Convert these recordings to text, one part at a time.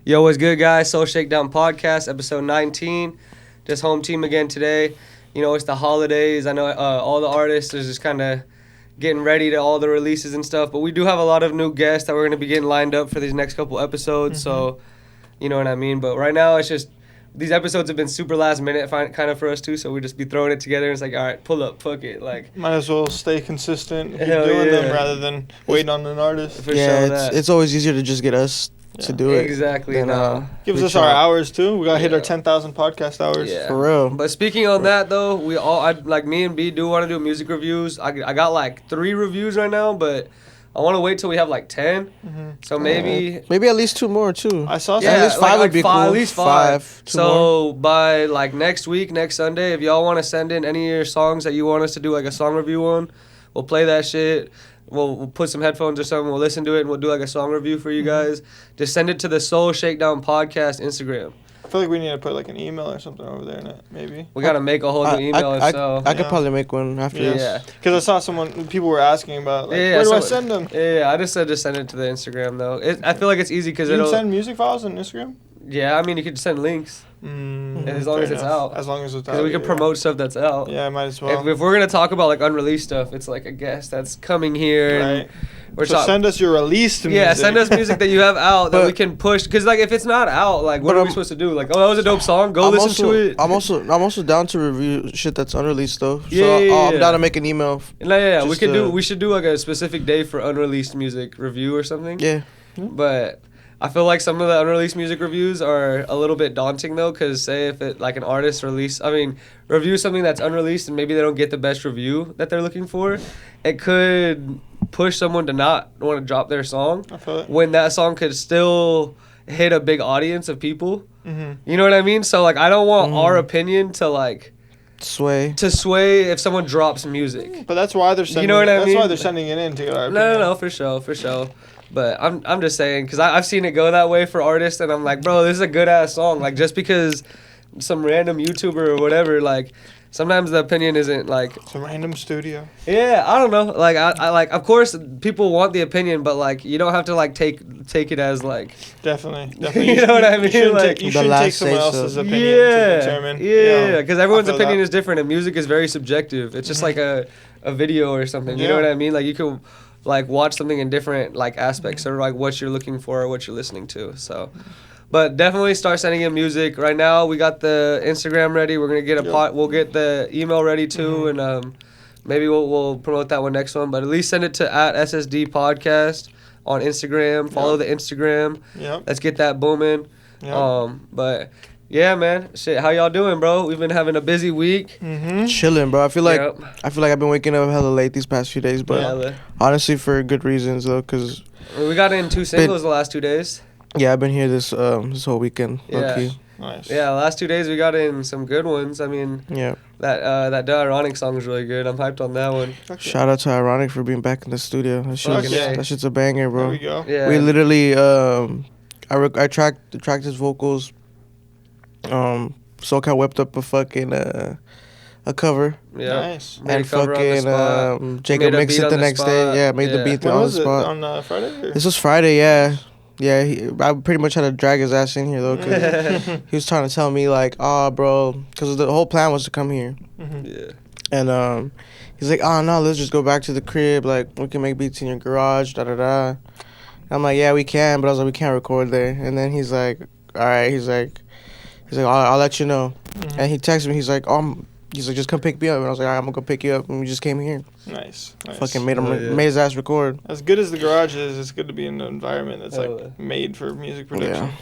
Yo, what's good, guys? Soul ShakeDown Podcast, episode 19. Just home team again today. You know, it's the holidays. I know all the artists are just kind of getting ready to all the releases and stuff. But we do have a lot of new guests that we're going to be getting lined up for these next couple episodes. So, you know what I mean? But right now, it's just, these episodes have been super last minute kind of for us too. So we just be throwing it together. And it's like, all right, pull up, fuck it. Like, might as well stay consistent, keep doing them rather than waiting on an artist. For sure it's always easier to just get us to do it. Exactly. Gives us our hours too. We gotta hit our 10,000 podcast hours. Yeah. For real. But speaking on that though, like me and B do want to do music reviews. I got like 3 reviews right now, but I want to wait till we have like 10. So maybe at least 2 more too. I saw at least 5 would be cool. At least 5. Two more. By like next Sunday, if y'all want to send in any of your songs that you want us to do like a song review on, we'll play that shit. We'll put some headphones or something. We'll listen to it and we'll do like a song review for you guys. Just send it to the Soul ShakeDown Podcast Instagram. I feel like we need to put like an email or something over there in it, maybe. We gotta make a whole new email. I could probably make one after this. Yeah. Because I saw people were asking about like, where do I send them? Yeah, I just said just send it to the Instagram though. I feel like it's easy because you can send music files on Instagram. Yeah, I mean you could send links. As long as it's out. As long as it's out. Because we can promote stuff that's out. Yeah, might as well. If we're gonna talk about like unreleased stuff, it's like a guest that's coming here. Right. And so send us your released music. Yeah, send us music that you have out that we can push. Because like if it's not out, like what are we supposed to do? Like, oh, that was a dope song. Go listen to it. I'm also down to review shit that's unreleased though. I'm down to make an email. Yeah. We should do like a specific day for unreleased music review or something. Yeah. But I feel like some of the unreleased music reviews are a little bit daunting though, because say if it like an artist review something that's unreleased and maybe they don't get the best review that they're looking for, it could push someone to not want to drop their song when that song could still hit a big audience of people. You know what I mean? So like I don't want our opinion to like sway if someone drops music. But that's why they're sending. You know what I mean? That's why they're sending it in to get our opinion. No, for sure. But I'm just saying, because I've seen it go that way for artists, and I'm like, bro, this is a good-ass song. Like, just because some random YouTuber or whatever, like, sometimes the opinion isn't, like... Some random studio. Yeah, I don't know. Like, I like, of course, people want the opinion, but, like, you don't have to, like, take it as, like... Definitely. You know what I mean? You shouldn't take someone else's opinion to determine. Yeah, because everyone's opinion is different, and music is very subjective. It's just like a video or something. You know what I mean? Like, you can... like watch something in different like aspects or like what you're looking for or what you're listening to. So but definitely start sending in music. Right now we got the Instagram ready. We're gonna get we'll get the email ready too, and maybe we'll promote that one next one. But at least send it to @SSD Podcast on Instagram. Follow the Instagram. Let's get that booming. But yeah, man. Shit, how y'all doing, bro? We've been having a busy week. Chilling, bro. I feel like I've been waking up hella late these past few days, but honestly for good reasons though, cause we got in 2 singles the last 2 days. Yeah, I've been here this whole weekend. Yeah. Nice. Yeah, the last 2 days we got in some good ones. I mean, that Ironic song is really good. I'm hyped on that one. Shout out to Ironic for being back in the studio. That shit's a banger, bro. There we go. Yeah. We literally I tracked his vocals. SoCal whipped up a fucking a cover. Yeah. Nice. And fucking Jacob mixed it the next day. Yeah, made the beat on the spot. On Friday? This was Friday, yeah. Yeah, I pretty much had to drag his ass in here though, cause he was trying to tell me like, bro, cause the whole plan was to come here. Yeah. And he's like, no, let's just go back to the crib. Like we can make beats in your garage, da da da. I'm like, yeah, we can, but I was like, we can't record there. And then he's like, all right. He's like, I'll let you know. And he texted me. He's like, just come pick me up. And I was like, all right, I'm gonna go pick you up. And we just came here. Nice. Fucking made his ass record. As good as the garage is, it's good to be in an environment that's like made for music production. Yeah.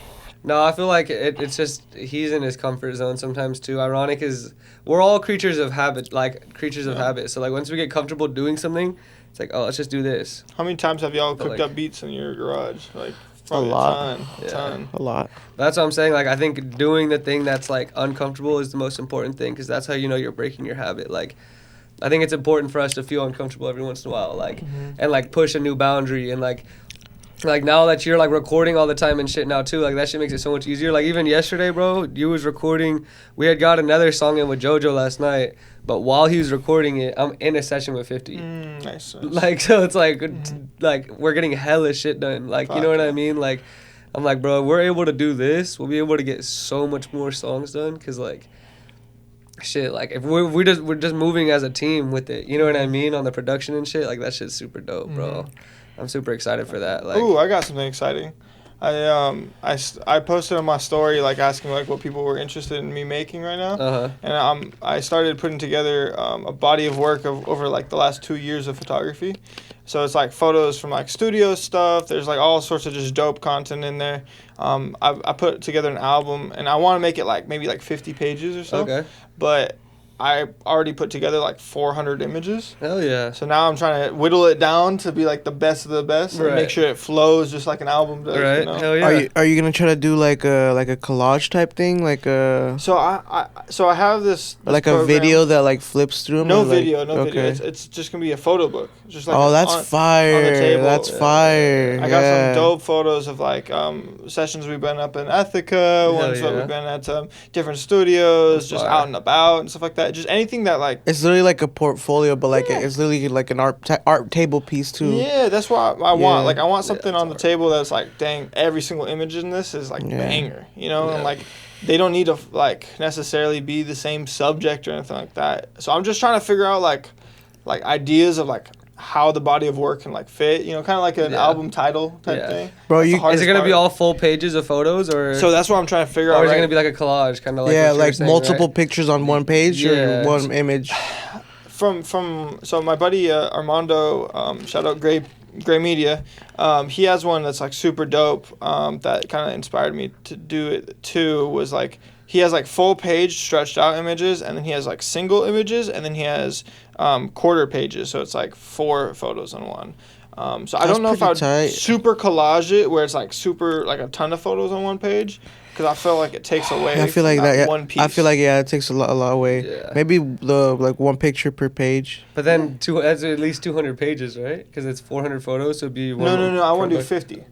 No, I feel like it's just he's in his comfort zone sometimes too. Ironic is we're all creatures of habit. So like once we get comfortable doing something, it's like, oh, let's just do this. How many times have y'all cooked up beats in your garage? Like a lot. A lot. That's what I'm saying. Like I think doing the thing that's like uncomfortable is the most important thing, because that's how you know you're breaking your habit. Like I think it's important for us to feel uncomfortable every once in a while, like and like push a new boundary, and like now that you're like recording all the time and shit now too, like that shit makes it so much easier. Like even yesterday, bro, you was recording. We had got another song in with JoJo last night, but while he was recording it, I'm in a session with 50. Nice. Like so, it's like like we're getting hella shit done. Like you know what I mean? Like I'm like, bro, if we're able to do this, we'll be able to get so much more songs done. Cause like, shit, like if we're just moving as a team with it, you know what I mean, on the production and shit. Like that shit's super dope, bro. I'm super excited for that. Like, ooh, I got something exciting. I posted on my story like asking like what people were interested in me making right now, and I started putting together a body of work of over like the last 2 years of photography. So it's like photos from like studio stuff. There's like all sorts of just dope content in there. I put together an album, and I want to make it like maybe like 50 pages or so. Okay. But I already put together like 400 images. Hell yeah. So now I'm trying to whittle it down to be like the best of the best and make sure it flows just like an album does. Right. You know? Hell yeah. Are you gonna try to do like a collage type thing, like a? So I have this like program. a video that like flips through. No video. It's just gonna be a photo book. Just like that's fire. On the table. That's fire. I got some dope photos of like sessions we've been up in Ithaca, ones that we've been at different studios, just out and about and stuff like that. Just anything that like. It's literally like a portfolio, but like it's literally like an art table piece too. Yeah, that's what I want. Like I want something on the table that's like, dang, every single image in this is like banger, you know, and like they don't need to like necessarily be the same subject or anything like that. So I'm just trying to figure out like ideas of like how the body of work can like fit, you know, kind of like an album title type thing. Bro, is it gonna be all full pages of photos, or so that's what I'm trying to figure out. Or is it gonna be like a collage, kind of like like saying, multiple pictures on one page or one image? From so my buddy Armando, shout out Gray Media, he has one that's like super dope. That kind of inspired me to do it too. Was like he has like full page stretched out images, and then he has like single images, and then he has quarter pages. So it's like 4 photos on one. So I don't know if I'd super collage it where it's like super like a ton of photos on one page. Because I feel like it takes away. I feel like that one piece. I feel like it takes a lot away. Yeah. Maybe the like one picture per page. But then that's at least 200 pages, right? Because it's 400 photos, so it'd be one. No. I want to do 50.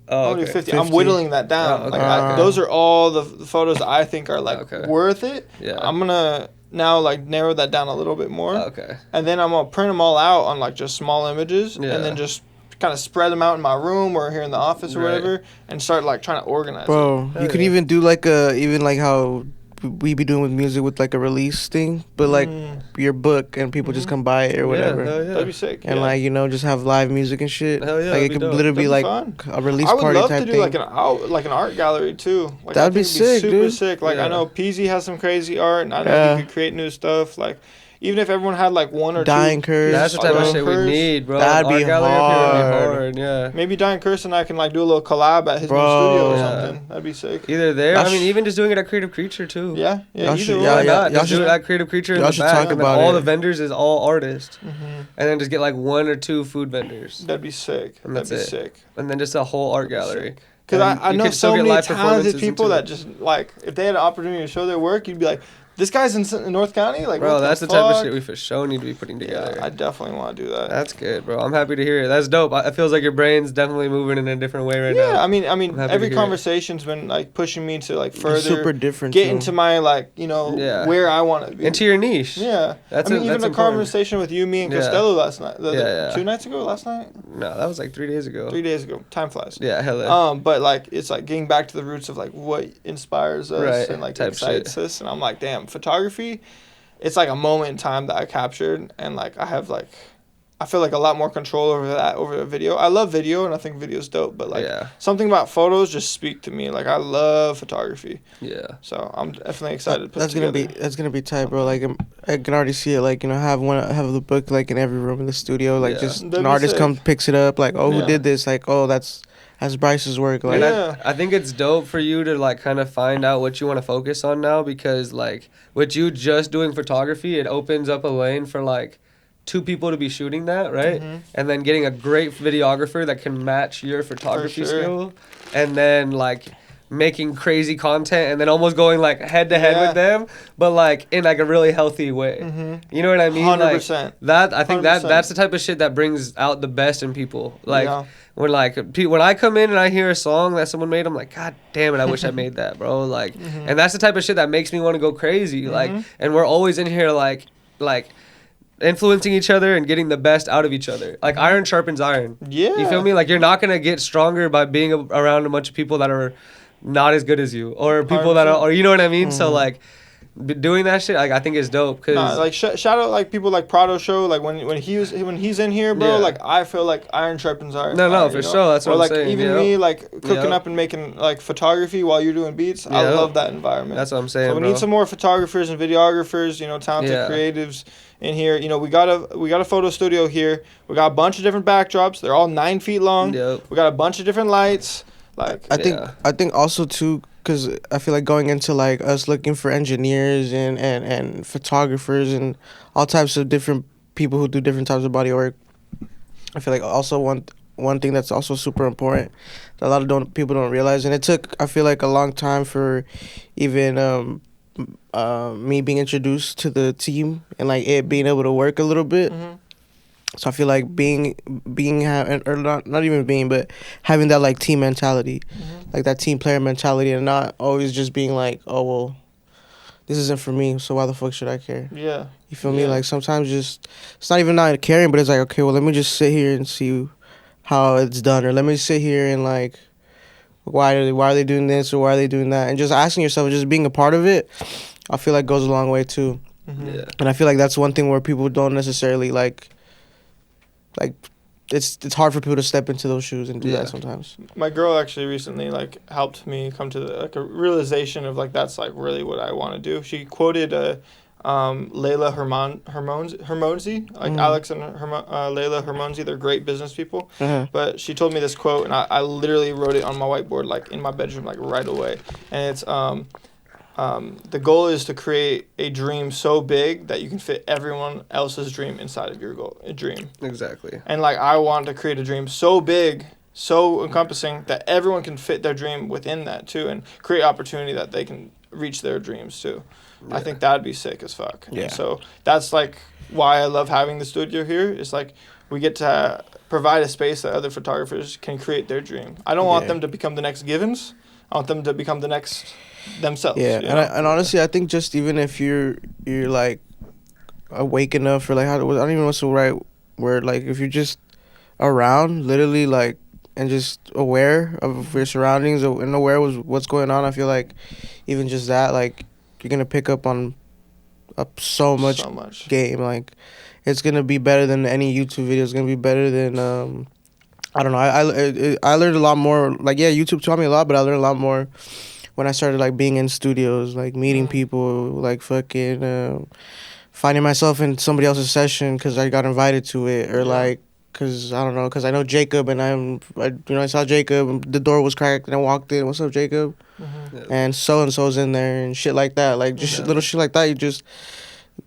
Oh, I want to do 50. I'm whittling that down. Oh, okay. Like those are all the photos that I think are like worth it. Yeah. I'm gonna now like narrow that down a little bit more. Okay. And then I'm gonna print them all out on like just small images, and then just kind of spread them out in my room or here in the office or whatever, and start like trying to organize. Bro, you could even do like even like how we be doing with music with like a release thing, but like your book and people just come by it or whatever. That'd be sick. And like, you know, just have live music and shit. Hell yeah, like it could literally be like a release party type thing. I would love to do like an art gallery too. Like, that'd be sick, super dude. Sick. Like I know Peasy has some crazy art, and I know he could create new stuff. Like even if everyone had like one or Dying two. Curse. That's the type of shit we need, bro. That'd be hard. Yeah. Maybe Dying Curse and I can like do a little collab at his new studio or something. That'd be sick. Either there. I mean, even just doing it at Creative Creature too. Yeah. Y'all should, Y'all should do it at Creative Creature in the back, and then all the vendors is all artists, and then just get like 1 or 2 food vendors. That'd be sick. That'd be sick. And then just a whole art gallery. Because I know so many talented people that just like if they had an opportunity to show their work, you'd be like, this guy's in North County? Like, bro, that's the type of shit we for sure need to be putting together. I definitely want to do that. That's good, bro. I'm happy to hear it. That's dope. It feels like your brain's definitely moving in a different way right now. Yeah, I mean, every conversation's been like pushing me to like further super different get into my like, you know, where I want to be. Into your niche. Yeah. Even the conversation with you, me, and Costello last night. 2 nights ago, last night? No, that was like 3 days ago. 3 days ago. Time flies. Yeah, hella. But like it's like getting back to the roots of like what inspires us and like excites us, and I'm like, damn, photography. It's like a moment in time that I captured, and like I feel like a lot more control over that over a video. I love video, and I think video's dope, but like something about photos just speak to me. Like I love photography. Yeah. So I'm definitely excited to put that's gonna be tight, bro. Like I can already see it. Like, you know, have the book like in every room in the studio. Like just an artist comes, picks it up. Like, oh, who did this? Like, oh, that's Bryce's work. Like, I think it's dope for you to like kind of find out what you want to focus on now, because like with you just doing photography, it opens up a lane for like 2 people to be shooting that, right? And then getting a great videographer that can match your photography skill, and then like making crazy content, and then almost going like head to head with them, but like in like a really healthy way. You know what I mean? 100%. Like that. I think 100%. That's the type of shit that brings out the best in people. Like when I come in and I hear a song that someone made, I'm like, God damn it, I wish I made that, bro. Like, and that's the type of shit that makes me want to go crazy. Like, and we're always in here like influencing each other and getting the best out of each other. Like iron sharpens iron. Yeah. You feel me? Like you're not gonna get stronger by being around a bunch of people that are not as good as you, or people that are, or you know what I mean. So like doing that shit, like I think is dope. Cause like shout out like people like Prado Show, like when he's in here, bro. Yeah. Like I feel like iron sharpens iron. No, for sure. That's what I'm like saying. Even me, like cooking up and making like photography while you're doing beats. I love that environment. That's what I'm saying. So we bro. need some more photographers and videographers. Talented creatives in here. We got a photo studio here. We got a bunch of different backdrops. They're all 9 feet long. Yep. We got a bunch of different lights. Like I think also too, because I feel like going into like us looking for engineers and photographers and all types of different people who do different types of body work. I feel like also one thing that's also super important that a lot of people don't realize, and it took, I feel like, a long time for even me being introduced to the team and like it being able to work a little bit. Mm-hmm. So I feel like having that like team mentality, like that team player mentality, and not always just being like, oh well, this isn't for me, so why the fuck should I care? Yeah. You feel me? Like sometimes just it's not even not caring, but it's like, okay, well let me just sit here and see how it's done, or let me sit here and like why are they doing this or why are they doing that, and just asking yourself, just being a part of it, I feel like goes a long way too. Mm-hmm. Yeah. And I feel like that's one thing where people don't necessarily like it's hard for people to step into those shoes and do that sometimes. My girl actually recently like helped me come to like a realization of like that's like really what I want to do. She quoted Layla Hermonzi, like Alex and Layla Hermonzi. They're great business people. But she told me this quote, and I literally wrote it on my whiteboard like in my bedroom like right away. And it's the goal is to create a dream so big that you can fit everyone else's dream inside of your dream. Exactly. And like I want to create a dream so big, so encompassing that everyone can fit their dream within that too, and create opportunity that they can reach their dreams too. Yeah. I think that'd be sick as fuck. Yeah. And so that's like why I love having the studio here. It's like we get to provide a space that other photographers can create their dream. I don't want them to become the next Givens. I want them to become the next themselves. Yeah, and honestly, I think just even if you're like awake enough, or like I don't even know what's the right word. Like if you're just around, literally, like, and just aware of your surroundings and aware of what's going on, I feel like even just that, like, you're gonna pick up on so much game. Like it's gonna be better than any YouTube video. It's gonna be better than I don't know. I learned a lot more. Like YouTube taught me a lot, but I learned a lot more when I started like being in studios, like meeting people, like fucking finding myself in somebody else's session because I got invited to it, or like because I don't know, because I know Jacob and I saw Jacob and the door was cracked and I walked in. What's up, Jacob? And so's in there and shit like that. Like just little shit like that. You just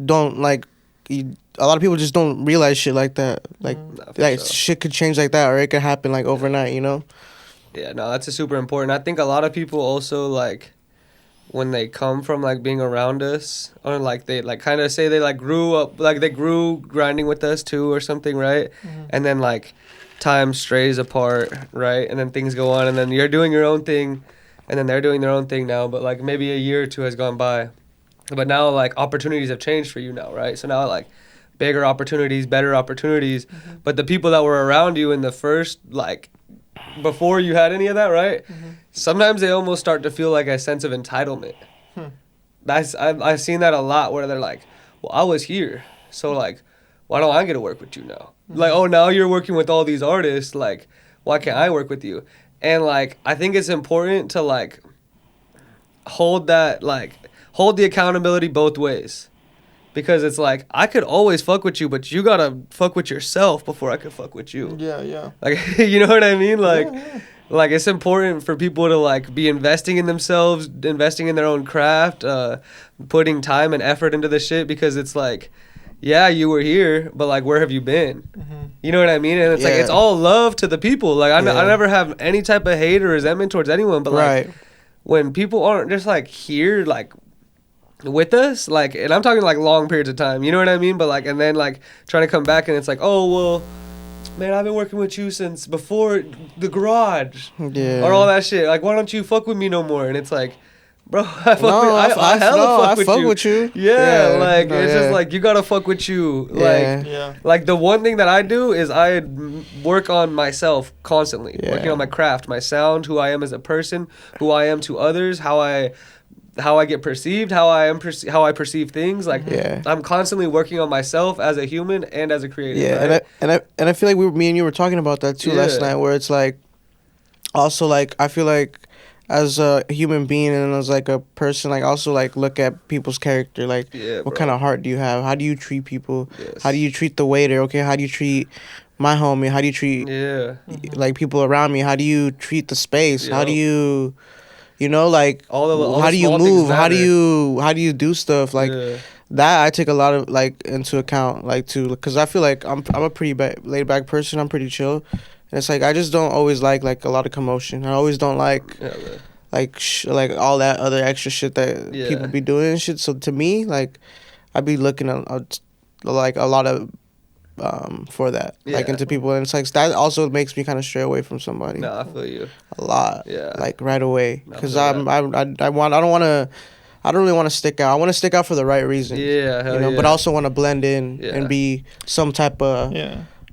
don't like. A lot of people just don't realize shit like that. Like shit could change like that, or it could happen like overnight. You know. Yeah, no, that's super important. I think a lot of people also, like, when they come from, like, being around us, or, like, they, like, kind of say they, like, grew up, like, they grew grinding with us, too, or something, right? And then, like, time strays apart, right? And then things go on, and then you're doing your own thing, and then they're doing their own thing now, but, like, maybe a year or two has gone by. But now, like, opportunities have changed for you now, right? So now, like, bigger opportunities, better opportunities. But the people that were around you in the first, like, before you had any of that, right? Sometimes they almost start to feel like a sense of entitlement. I've seen that a lot, where they're like, well, I was here, so like, why don't I get to work with you now? Like, oh, now you're working with all these artists, like, why can't I work with you? And like, I think it's important to like hold the accountability both ways. Because it's like, I could always fuck with you, but you gotta fuck with yourself before I could fuck with you. Yeah. Like, you know what I mean? Like, like it's important for people to like be investing in themselves, investing in their own craft, putting time and effort into the shit, because it's like, yeah, you were here, but like, where have you been? You know what I mean? And it's like, it's all love to the people. Like, I never have any type of hate or resentment towards anyone, but like, when people aren't just like here, like, with us, like, and I'm talking like long periods of time, you know what I mean? But like, and then like trying to come back and it's like, oh, well, man, I've been working with you since before the garage, or all that shit. Like, why don't you fuck with me no more? And it's like, Bro, I fuck with you. Yeah, like it's just like you gotta fuck with you. Like the one thing that I do is I work on myself constantly, working on my craft, my sound, who I am as a person, who I am to others, how I get perceived, how I perceive things. Like I'm constantly working on myself as a human and as a creator. Yeah, right? and I feel like me and you were talking about that too last night, where it's like also like I feel like as a human being and as like a person, like also like look at people's character, like what kind of heart do you have? How do you treat people? How do you treat the waiter? Okay, how do you treat my homie? How do you treat like people around me? How do you treat the space? How do you, you know, like all how do you move? How do you do stuff like that? I take a lot of like into account, like too, because I feel like I'm a pretty laid back person. I'm pretty chill. And it's like I just don't always like a lot of commotion. I always don't like like all that other extra shit that people be doing and shit. So to me, like I'd be looking at like a lot of for that, like into people, and it's like that also makes me kind of stray away from somebody. No, I feel you a lot. Like right away, because I don't really want to stick out. I want to stick out for the right reason. But I also want to blend in and be some type of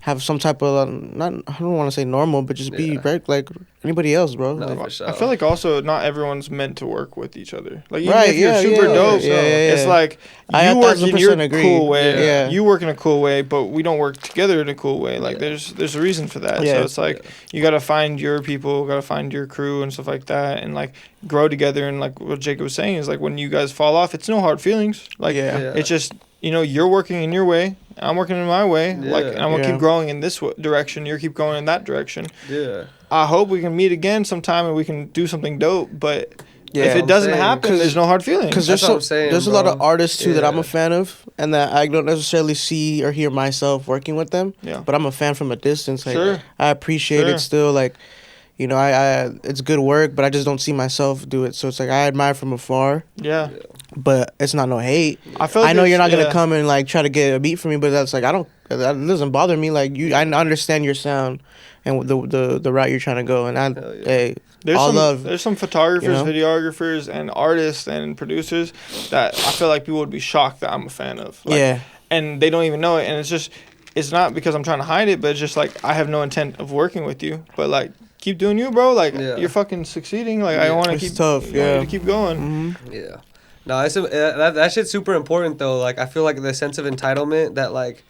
have some type of not, I don't want to say normal, but just be like anybody else, bro. No, like, for sure. I feel like also not everyone's meant to work with each other. Like even if you're super dope, it's like you work in your cool way. You work in a cool way, but we don't work together in a cool way. Like there's a reason for that. So it's like you gotta find your people, gotta find your crew and stuff like that, and like grow together. And like what Jacob was saying is like when you guys fall off, it's no hard feelings. Like it's just you're working in your way. I'm working in my way, like, and I'm gonna keep growing in this direction. You keep going in that direction. I hope we can meet again sometime and we can do something dope. But if it doesn't happen, there's no hard feelings. Because there's a lot of artists too that I'm a fan of, and that I don't necessarily see or hear myself working with them. But I'm a fan from a distance. Like, I appreciate it still. Like, I it's good work, but I just don't see myself do it. So it's like I admire from afar. But it's not no hate. I know you're not gonna come and like try to get a beat from me, but that's like that doesn't bother me. Like I understand your sound and the route you're trying to go, and there's some photographers, videographers, and artists and producers that I feel like people would be shocked that I'm a fan of. Like, and they don't even know it, and it's not because I'm trying to hide it, but it's just like I have no intent of working with you, but like. Keep doing you, bro. Like you're fucking succeeding. Like I want to keep tough. To keep going. No, that shit's super important though. Like I feel like the sense of entitlement that like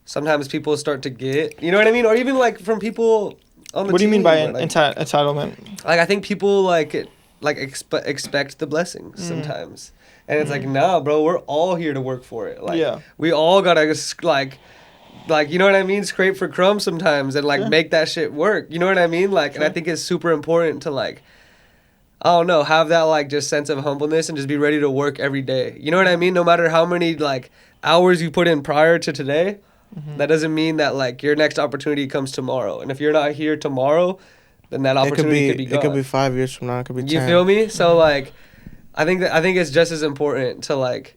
sometimes people start to get. You know what I mean? Or even like from people on the What do you mean by entitlement? Like I think people expect the blessings sometimes, and it's like nah, bro. We're all here to work for it. Like we all gotta like you know what I mean, scrape for crumbs sometimes and like make that shit work. You know what I mean? Like and I think it's super important to like I don't know, have that like just sense of humbleness and just be ready to work every day. You know what I mean? No matter how many like hours you put in prior to today, that doesn't mean that like your next opportunity comes tomorrow. And if you're not here tomorrow, then that opportunity could be gone. It could be 5 years from now. It could be 10. You feel me? So like I think it's just as important to like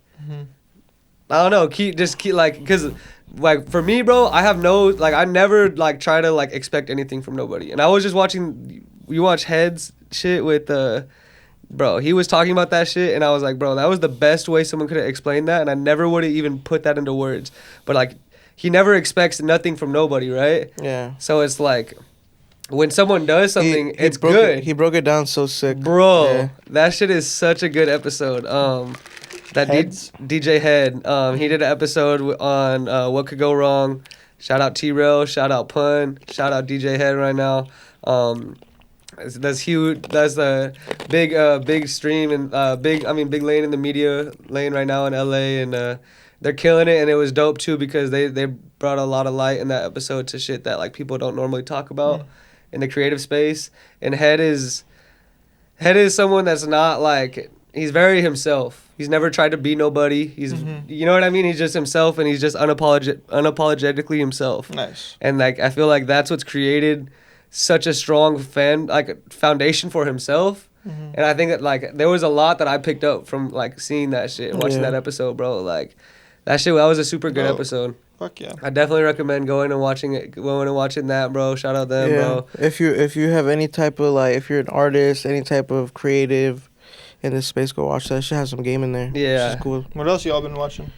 I don't know, keep like because like for me, bro, I have no like I never like try to like expect anything from nobody. And I was just watching you watch Heads shit with bro, he was talking about that shit and I was like, bro, that was the best way someone could have explained that, and I never would have even put that into words. But like he never expects nothing from nobody, right? So it's like when someone does something, it's good. He broke it down so sick. Bro, that shit is such a good episode. That DJ Head, he did an episode on what could go wrong. Shout out T-Rail, shout out Pun, shout out DJ Head right now. That's huge. That's the big stream and big lane in the media lane right now in LA, and they're killing it. And it was dope too because they brought a lot of light in that episode to shit that like people don't normally talk about in the creative space. And Head is someone that's not like, he's very himself. He's never tried to be nobody. He's you know what I mean? He's just himself, and he's just unapologetically himself. Nice. And like I feel like that's what's created such a strong foundation for himself. And I think that like there was a lot that I picked up from like seeing that shit and watching that episode, bro. Like that was a super good episode. Fuck yeah. I definitely recommend going and watching that, bro. Shout out them, bro. If you have any type of like, if you're an artist, any type of creative in this space, go watch that. It should have some game in there. Yeah. Which is cool. What else y'all been watching?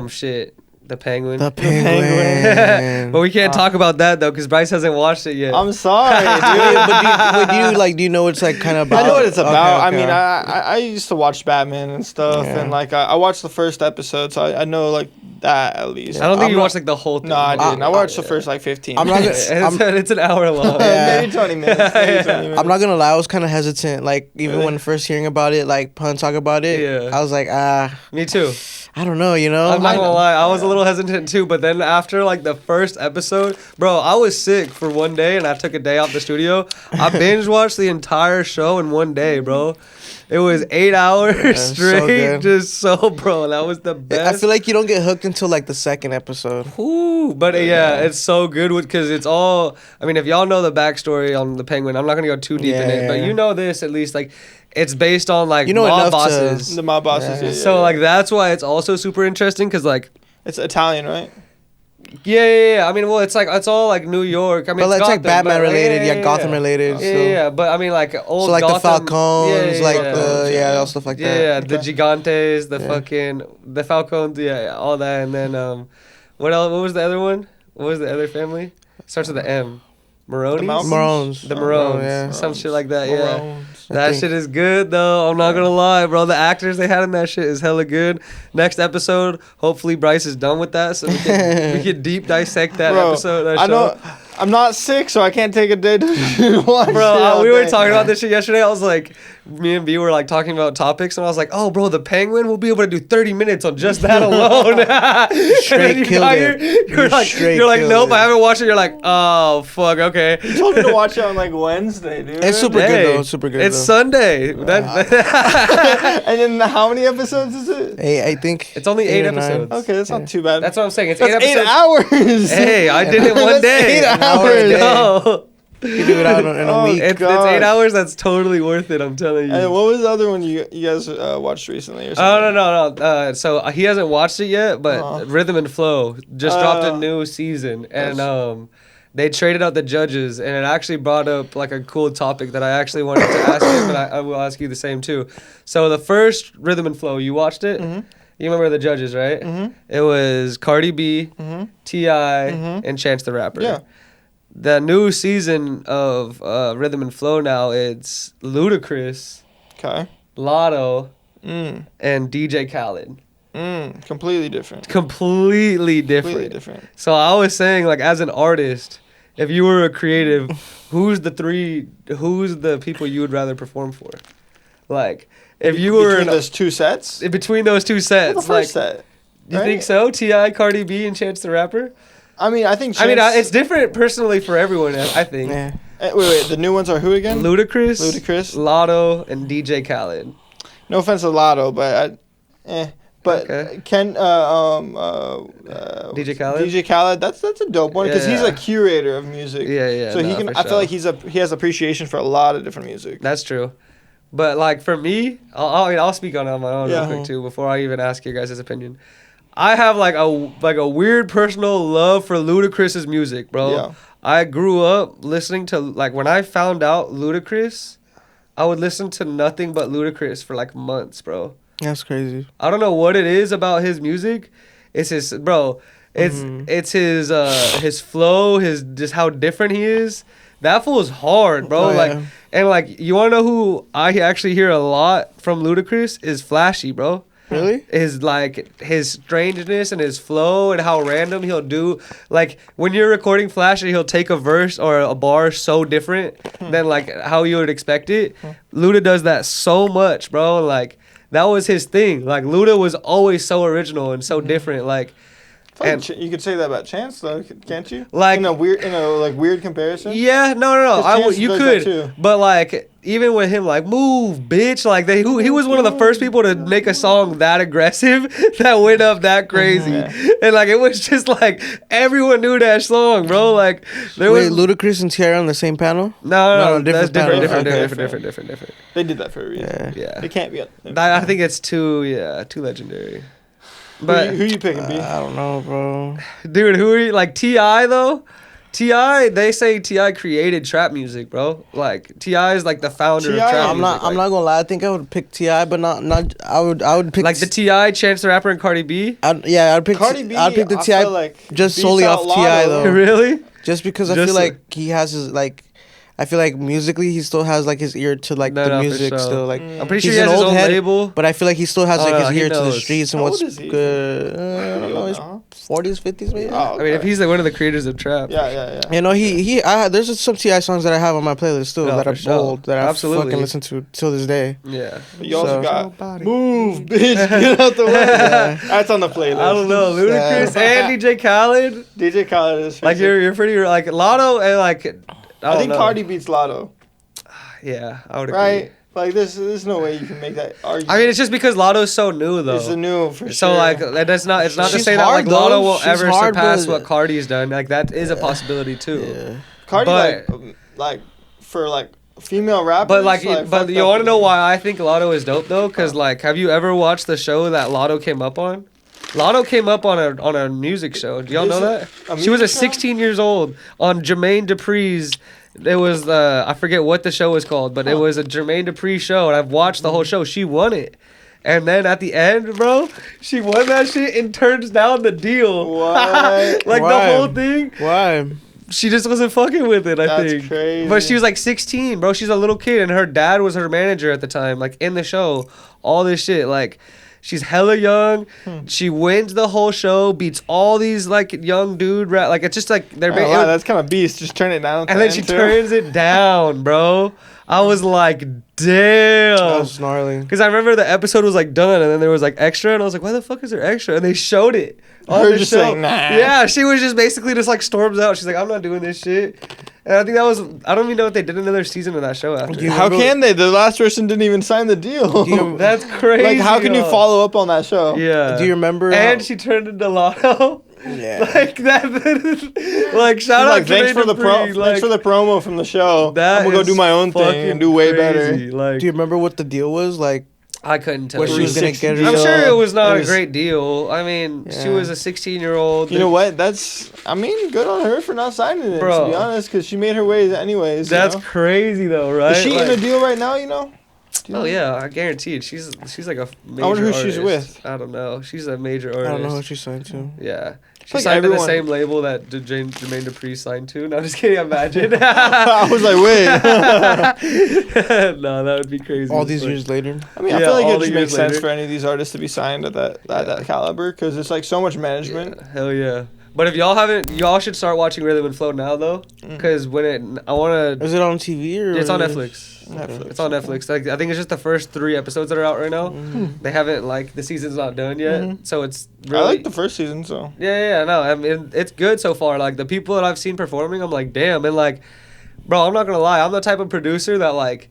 Shit. The Penguin. The Penguin. But we can't talk about that though, because Bryce hasn't watched it yet. I'm sorry, dude. But do you know what it's like kind of about? I know what it's about. Okay. I mean, I used to watch Batman and stuff, Yeah. and like I watched the first episode, so I know like that at least. I don't think I'm you not- watched like the whole thing. No, I didn't. I watched the first like 15. I'm not minutes. gonna- It's an hour long. Yeah. Maybe 20 minutes. Maybe 20 minutes. I'm not gonna lie, I was kind of hesitant. Like even when first hearing about it, like Pun talk about it, Yeah. I was like, Me too. I don't know, you know. I'm not gonna lie, I was a little hesitant too, but then after like the first episode, bro, I was sick for one day and I took a day off the studio. I binge watched the entire show in one day, bro. It was 8 hours Yeah, so straight, good. bro, that was the best. I feel like you don't get hooked until like the second episode. Ooh, but yeah, it's so good because it's all. I mean, if y'all know the backstory on the Penguin, I'm not gonna go too deep in it, but Yeah. you know this at least. Like, it's based on like You know mob enough to- bosses. The mob bosses. Yeah. Yeah. So like that's why it's also super interesting because like it's Italian, right? yeah. I mean, well, it's like it's all like New York. I mean, But it's like Gotham, Batman but, related, yeah, Gotham related. Yeah, so. yeah, but I mean, like old. So like Gotham, the Falcons, yeah, like yeah. the all stuff like that. Yeah, the Okay. Gigantes, the Yeah. fucking the Falcons, yeah, all that, and then what else? What was the other one? What was the other family? Starts with the M. Maronis? Malcolms? Maroons. The Maroons. Oh, yeah. Some shit like that, yeah. Maroons. That think- shit is good though. I'm not gonna lie, bro. The actors they had in that shit is hella good. Next episode, hopefully Bryce is done with that, so we can deep dissect that Bro, episode. That I show. know. I'm not sick, so I can't take a day to watch Bro, it all we were day. talking about this shit yesterday. I was like, me and B were like talking about topics, and I was like, oh, bro, the Penguin, we'll be able to do 30 minutes on just that alone. Straight killed it. You're You like, straight nope, killed I it. haven't watched it. You're like, oh, fuck, okay. You told me to watch it on like Wednesday, dude. It's super Hey, good though. Super good. It's though. Sunday. And then how many episodes is it? I think It's only 8 or nine. episodes. Okay, that's not too bad. That's what I'm saying. It's That's 8 episodes. 8 hours. Hey, I did it one That's day. 8 An hour a hours. day. No. You do it out in a Oh, week. It's 8 God. hours. That's totally worth it. I'm telling you. And what was the other one you guys watched recently or Oh something? no. So he hasn't watched it yet, but Uh-huh. Rhythm and Flow just dropped a Uh, new season, and that's- they traded out the judges, and it actually brought up like a cool topic that I actually wanted to ask him, and I will ask you the same too. So the first Rhythm and Flow, you watched it. Mhm. You remember the judges, right? Mhm. It was Cardi B, Mhm. T.I., Mhm. and Chance the Rapper. Yeah. The new season of Rhythm and Flow now, it's Ludacris, Okay. Lotto, Mm. and DJ Khaled. Completely different. Completely different. Completely different. So I was saying, like, as an artist, if you were a creative, who's the people you would rather perform for? Like, if you were Between those two sets. between those two sets, Well, the like, first set. you right? think so? T.I., Cardi B, and Chance the Rapper? I mean, I think. I mean, Chance- it's different personally for everyone, I think. Yeah. Wait. The new ones are who again? Ludacris, Lotto, and DJ Khaled. No offense to Lotto, but But Okay. DJ Khaled? DJ Khaled, that's a dope one because he's Yeah. a curator of music. Yeah, So no, he can. for I feel sure. like he has appreciation for a lot of different music. That's true. But like for me, I'll speak on it on my own Yeah. real quick too before I even ask you guys' opinion. I have like a weird personal love for Ludacris's music, bro. Yeah. I grew up listening to like when I found out Ludacris, I would listen to nothing but Ludacris for like months, bro. That's crazy. I don't know what it is about his music. It's his bro. It's Mhm. it's his flow, his just how different he is. That fool is hard, bro. Oh, Like yeah. and like you wanna know who I actually hear a lot from Ludacris is Flashy, bro. Really? His like his strangeness and his flow and how random he'll do. Like when you're recording Flashy, he'll take a verse or a bar so different than like how you would expect it. Luda does that so much, bro. Like that was his thing. Like Luda was always so original and so different. Like I feel and- like you could say that about Chance though, can't you? Like- in a weird comparison. yeah, no. 'Cause Chance You does that could, too. but like even with him, like move, bitch. Like he was one of the first people to make a song that aggressive that went up that crazy, Yeah. and like it was just like everyone knew that song, bro. Like there Wait, was Ludacris and Tiara on the same panel? no, No, that's different different, panel. different. They did that for a reason. Yeah. Yeah, They can't be. I think it's too legendary. But But who you picking, B? I don't know, bro. dude, who are you? Like T.I. though. T.I., they say T.I. created trap music, bro. Like T.I. is like the founder of T.I. trap I'm music. not gonna lie. I think I would pick T.I., but not. I would pick like the T.I., Chance the Rapper, and Cardi B. I'd pick Cardi B. I'd pick the I T.I. feel like just beats solely out off T.I. Lotto. though. Really? Just because I Just feel like- like he has his like. I feel like musically he still has like his ear to like No, the no, for music sure. still like. I'm pretty He's sure he an has his old own head, label. But I feel like he still has like Oh, his no, he ear to the knows. streets and How what's old is he? good. I don't know. He's No. 40s, 50s maybe. Oh, I mean, if he's like one of the creators of trap. yeah. You know, there's some T.I. songs that I have on my playlist still No, that for are sure. bold that I Absolutely. fucking listen to till this day. Yeah. But you also So- got Move, bitch, get out the way. That's on the playlist. I don't know. Ludacris and DJ Khaled. DJ Khaled is Like you're pretty like Lotto and like I think know. Cardi beats Lotto, Yeah, I would agree. right? Like there's no way you can make that argument. I mean, it's just because Lotto's so new though. It's a new for So sure. like that's not. It's not to She's say that hard, like Lotto though. will She's ever hard, surpass but- what Cardi's done. Like that is a possibility too. Yeah. Cardi but- like for like female rappers. But like, fucked but you up want to know me. why I think Lotto is dope though? Cause like, have you ever watched the show that Lotto came up on? Lotto came up on a music show. Do y'all know that? She was music show? 16 years old on Jermaine Dupri's. It was I forget what the show was called, but it was a Jermaine Dupri show, and I've watched the whole show. She won it, and then at the end, bro, she won that shit and turns down the deal. What? Like Why? the whole thing. Why? She just wasn't fucking with it, I That's think. crazy. But she was like 16, bro. She's a little kid, and her dad was her manager at the time, like in the show. All this shit, like, she's hella young. She wins the whole show, beats all these like young dude like it's just like they're. Wow, that's kind of beast. Just turn it down. and then she turns it down, bro. I was like, That damn. was gnarly. Because I remember the episode was like done, and then there was like extra, and I was like, why the fuck is there extra? And they showed it on Her the just show. saying, nah. Yeah, she was just basically just like storms out. She's like, I'm not doing this shit. And I think that was, I don't even know if they did another season of that show after. You How remember- can they? The last person didn't even sign the deal. That's crazy. Like, how can you yo. follow up on that show? Yeah. Do you remember? And she turned into Lotto. Yeah. Like that. Like She's shout out like, to thanks for the Dupree, thanks for the promo from the show. That I'm gonna go is do my own thing fucking and do way crazy. better. Like Do you remember what the deal was? Like, I couldn't tell where you. she was gonna get her? I'm sure it was not It a was- great deal. I mean, she Yeah. was a 16-year-old. You know what? I mean, good on her for not signing it, Bro. to be honest, because she made her ways anyways. That's you know? crazy though, right? Is she Like- in a deal right now, you know? Do you Oh know? yeah, I guarantee it. She's like a major I wonder who she's artist. with. I don't know. She's a major I artist. don't know who she signed to. Yeah. She like signed to the everyone- same label that Jermaine Dupri signed to. No, I'm just kidding. Imagine. I was like, wait. No, that would be crazy. All these But- years later. I mean, I Yeah, feel like all it the just years makes sense later. for any of these artists to be signed at that caliber because it's like so much management. Yeah, hell yeah. But if y'all haven't, y'all should start watching Rhythm and Flow now though, because I want to. Is it on TV or? It's on is- Netflix. Netflix. It's on Netflix. Like I think it's just the first 3 episodes that are out right now. They haven't like the season's not done yet, so it's really. I like the first season, so. Yeah, no, I mean it's good so far. Like the people that I've seen performing, I'm like, damn, and like, bro, I'm not gonna lie, I'm the type of producer that like,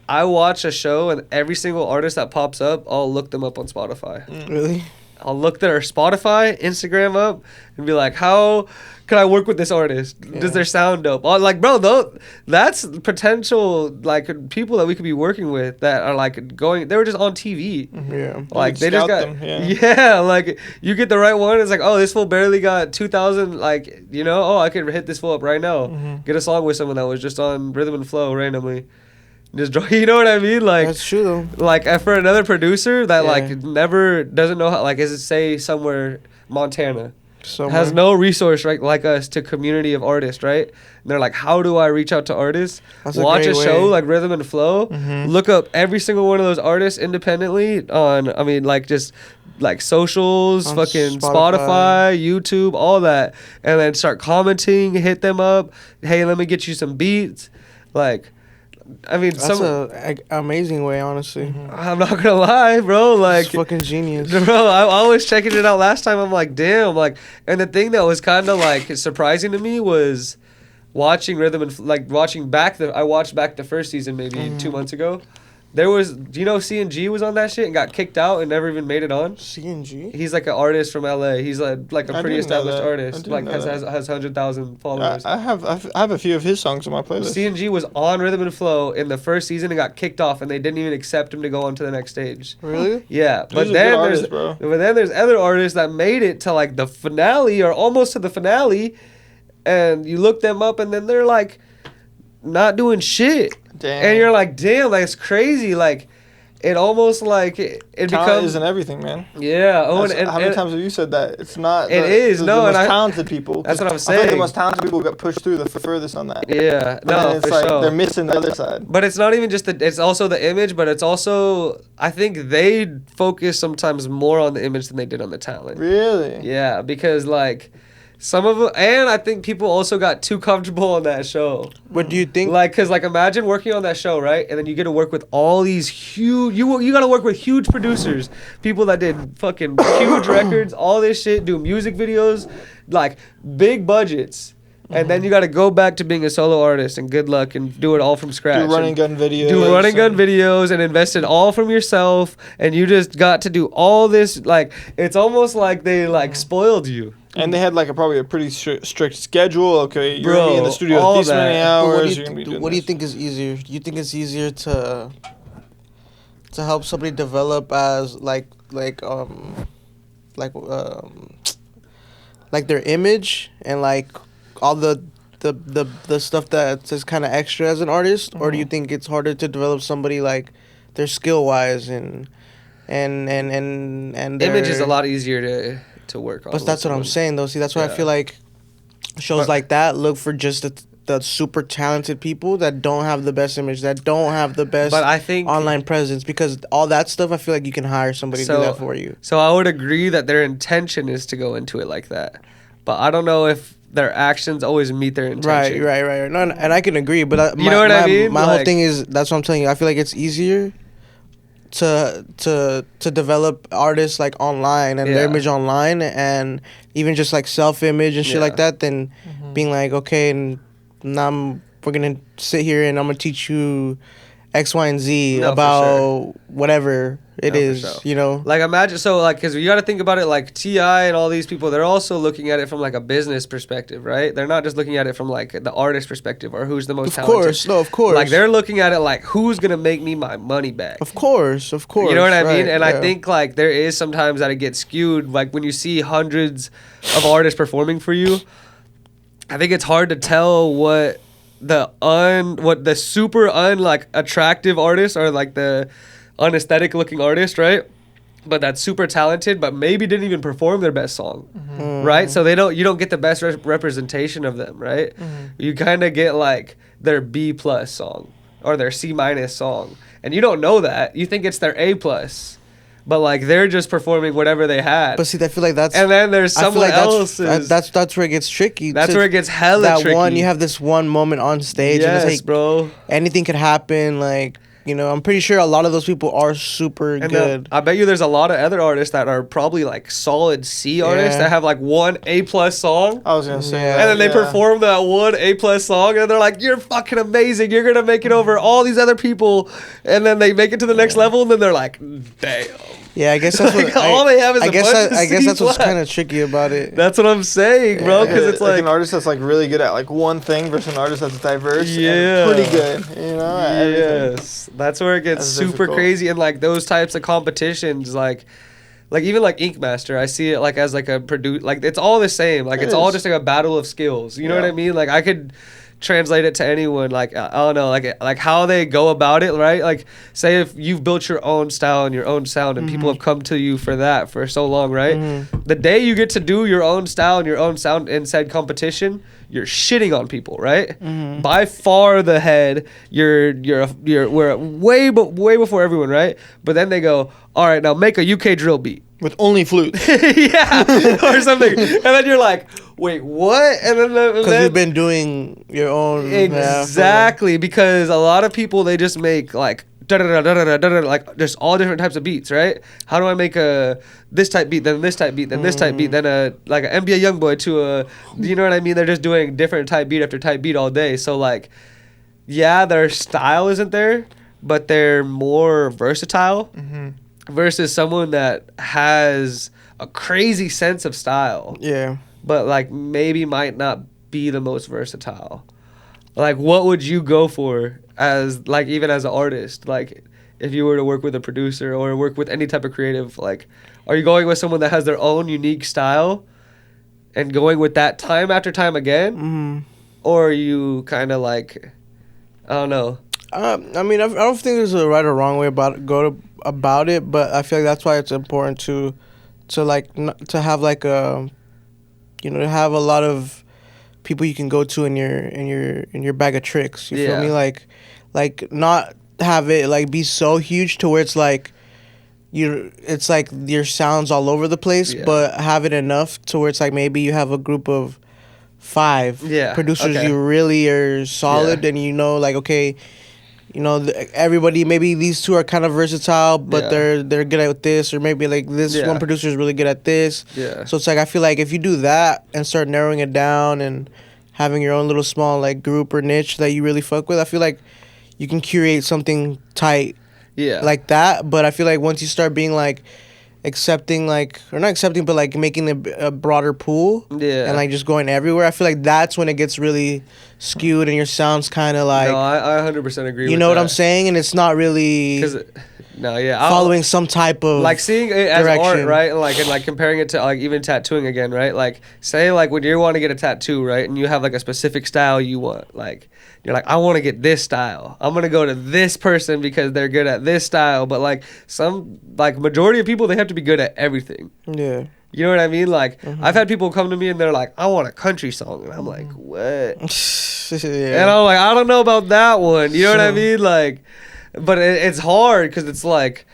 I watch a show and every single artist that pops up, I'll look them up on Spotify. Really? I'll look their Spotify, Instagram up, and be like, how can I work with this artist? Does their sound dope? Like, bro, though, that's potential like people that we could be working with that are like going. They were just on TV. Yeah. Like could they just scout got them, yeah. Like you get the right one. It's like, oh, this fool barely got 2,000. Like, you know, oh, I could hit this fool up right now. Get a song with someone that was just on Rhythm and Flow randomly. Just draw. You know what I mean? Like That's true though. like for another producer that Yeah. like never doesn't know how, like, is it say somewhere Montana Somewhere. has no resource right like us to community of artists, right? And they're like, how do I reach out to artists? That's a Watch a great show way. like Rhythm and Flow, look up every single one of those artists independently on, I mean, like just like socials, On fucking Spotify. Spotify, YouTube, all that, and then start commenting, hit them up. Hey, let me get you some beats, like. I mean, That's a amazing way, honestly. I'm not gonna lie, bro. Like, It's fucking genius. bro, I was checking it out last time. I'm like, damn. Like, and the thing that was kind of like surprising to me was watching Rhythm and like watching back I watched back the first season maybe 2 months ago. There was, do you know C&G was on that shit and got kicked out and never even made it on? C&G? He's like an artist from LA. He's like a I pretty didn't know established that. I artist. didn't Like know has that. 100,000 followers. I have a few of his songs on my playlist. C&G was on Rhythm and Flow in the first season and got kicked off, and they didn't even accept him to go on to the next stage. Really? Yeah, but He's a then good there's artist, bro. but then there's other artists that made it to like the finale or almost to the finale, and you look them up, and then they're like not doing shit. Damn. And you're like, damn, like it's crazy. Like it almost like it Talent becomes isn't everything, man. yeah. Oh, and how many times have you said that? It's not. It is, the no, most and talented people. that's what I'm I feel like saying. the most talented people get pushed through the furthest on that. Yeah, But then no, it's for like sure. they're missing the other side. But it's not even just it's also the image, but it's also, I think they focus sometimes more on the image than they did on the talent. Really? Yeah, because like some of them, and I think people also got too comfortable on that show. What do you think? Like, cause like imagine working on that show, right? And then you get to work with all these huge, you got to work with huge producers, people that did fucking huge records, all this shit, do music videos, like big budgets. And then you got to go back to being a solo artist and good luck and do it all from scratch. Do running gun videos. Do running gun videos and invest it all from yourself. And you just got to do all this. Like, it's almost like they like spoiled you. And they had like probably a pretty strict schedule. Okay, you're Bro, gonna be in the studio all these many that. But hours. You're gonna be doing what do you this. think is easier? Do you think it's easier to help somebody develop as like their image and like all the stuff that's just kind of extra as an artist, or do you think it's harder to develop somebody like their skill wise and their Image is a lot easier to work on. But that's what I'm saying, though. See, that's why I Yeah. feel like shows like that look for just the super talented people that don't have the best image, that don't have the best But I think online presence, because all that stuff, I feel like you can hire somebody to do that for you. So I would agree that their intention is to go into it like that, but I don't know if their actions always meet their intention. Right. No, and I can agree, but You know what I mean? My whole Like- thing is, that's what I'm telling you. I feel like it's easier to develop artists like online and their Yeah. image online, and even just like self-image and shit Yeah. like that, than being like, okay, and now we're gonna sit here and I'm gonna teach you X, Y, and Z No, for about sure. whatever it No, for is, sure. you know. Like imagine, so like, cause you got to think about it like T.I. and all these people, they're also looking at it from like a business perspective, right? They're not just looking at it from like the artist perspective or who's the most Of talented. course, no, of course. Like they're looking at it like who's gonna make me my money back. Of course. You know what I mean? right, And yeah. I think like there is sometimes that it gets skewed. Like when you see hundreds of artists performing for you, I think it's hard to tell what the super like attractive artist or like the unaesthetic looking artist, right? But that's super talented, but maybe didn't even perform their best song, right? So you don't get the best representation of them, right? You kind of get like their B+ song or their C- song, and you don't know that. You think it's their A+, but like they're just performing whatever they had. But see, I feel like that's. And then there's I feel someone like else's. that's where it gets tricky. That's To- where it gets hella that tricky. one, you have this one moment on stage, and Yes, it's like bro. anything could happen. Like, you know, I'm pretty sure a lot of those people are super And good. I bet you there's a lot of other artists that are probably like solid C artists Yeah. that have like one A+ song. I was gonna say Yeah. that. And then they yeah. perform that one A+ song, and they're like, "You're fucking amazing. You're gonna make it over all these other people." And then they make it to the next level, and then they're like, "Damn." Yeah, I guess that's Like, what. all they have is I a guess bunch of I guess C that's what's flat. kind of tricky about it. That's what I'm saying, bro. Because it's like, an artist that's like really good at like one thing versus an artist that's diverse. Yeah. And pretty good. You know. at everything. yes, that's where it gets That's super difficult. crazy. And like those types of competitions, like even like Ink Master, I see it like as like a like it's all the same. Like It it's all is. just like a battle of skills. You know what Yeah. I mean? Like I could translate it to anyone. Like I don't know, like how they go about it, right? Like say if you've built your own style and your own sound, and people have come to you for that for so long, right? The day you get to do your own style and your own sound in said competition, you're shitting on people, right? By far the head, we're way before everyone, right? But then they go, all right, now make a UK drill beat. With only flute. Yeah, or something. And then you're like, wait, what? And then Because you've been doing your own. exactly, because a lot of people, they just make like like there's all different types of beats, right? How do I make a this type beat, then this type beat, then this type beat, then a like an NBA Youngboy to a, you know what I mean? They're just doing different type beat after type beat all day. So like, yeah, their style isn't there, but they're more versatile versus someone that has a crazy sense of style, Yeah. but like maybe might not be the most versatile. Like what would you go for as like even as an artist? Like if you were to work with a producer or work with any type of creative, like are you going with someone that has their own unique style and going with that time after time again, Mm-hmm. or are you kind of like, I don't know. I mean, I don't think there's a right or wrong way about it, but I feel like that's why it's important to to have like a, to have a lot of people you can go to in your bag of tricks. You feel me? Like not have it like be so huge to where it's like it's like your sounds all over the place, but have it enough to where it's like maybe you have a group of 5 producers you really are solid, and like, okay, everybody, maybe these 2 are kind of versatile, but they're good at this, or maybe like this one producer is really good at this. So it's like, I feel like if you do that and start narrowing it down and having your own little small like group or niche that you really fuck with, I feel like you can curate something tight like that. But I feel like once you start being like accepting, like, or not accepting, but like making a broader pool and like just going everywhere, I feel like that's when it gets really skewed and your sound's kind of like, no, I 100% agree with you know what I'm saying, and it's not really following some type of like seeing it as direction. art, right? And like comparing it to like even tattooing again, right? Like say like when you want to get a tattoo, right, and you have like a specific style you want, like you're like, I want to get this style, I'm gonna go to this person because they're good at this style. But like some, like majority of people, they have to be good at everything. Yeah. You know what I mean? Like I've had people come to me and they're like, I want a country song, and I'm like, what? And I'm like, I don't know about that one. You know what I mean? Like, but it's hard because it's like,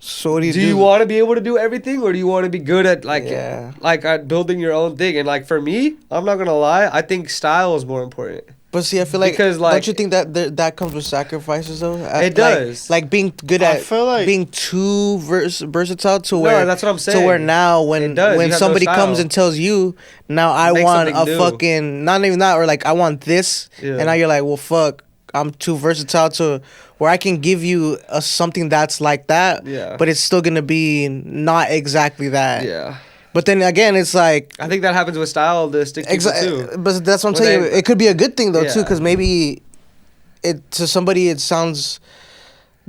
so what do you want to be able to do everything, or do you want to be good at like at building your own thing? And like for me, I'm not gonna lie, I think style is more important. But see, I feel like, because like, don't you think that comes with sacrifices though? It does. Like being good at, feel like being too versatile to where, that's what I'm saying. To where now when somebody comes and tells you, now I want a fucking, not even that, or like I want this, and now you're like, well, fuck, I'm too versatile to where I can give you something that's like that, but it's still gonna be not exactly that. Yeah. But then again, it's like, I think that happens with style distinctly too. But that's what I'm saying. It could be a good thing though too, because maybe to somebody it sounds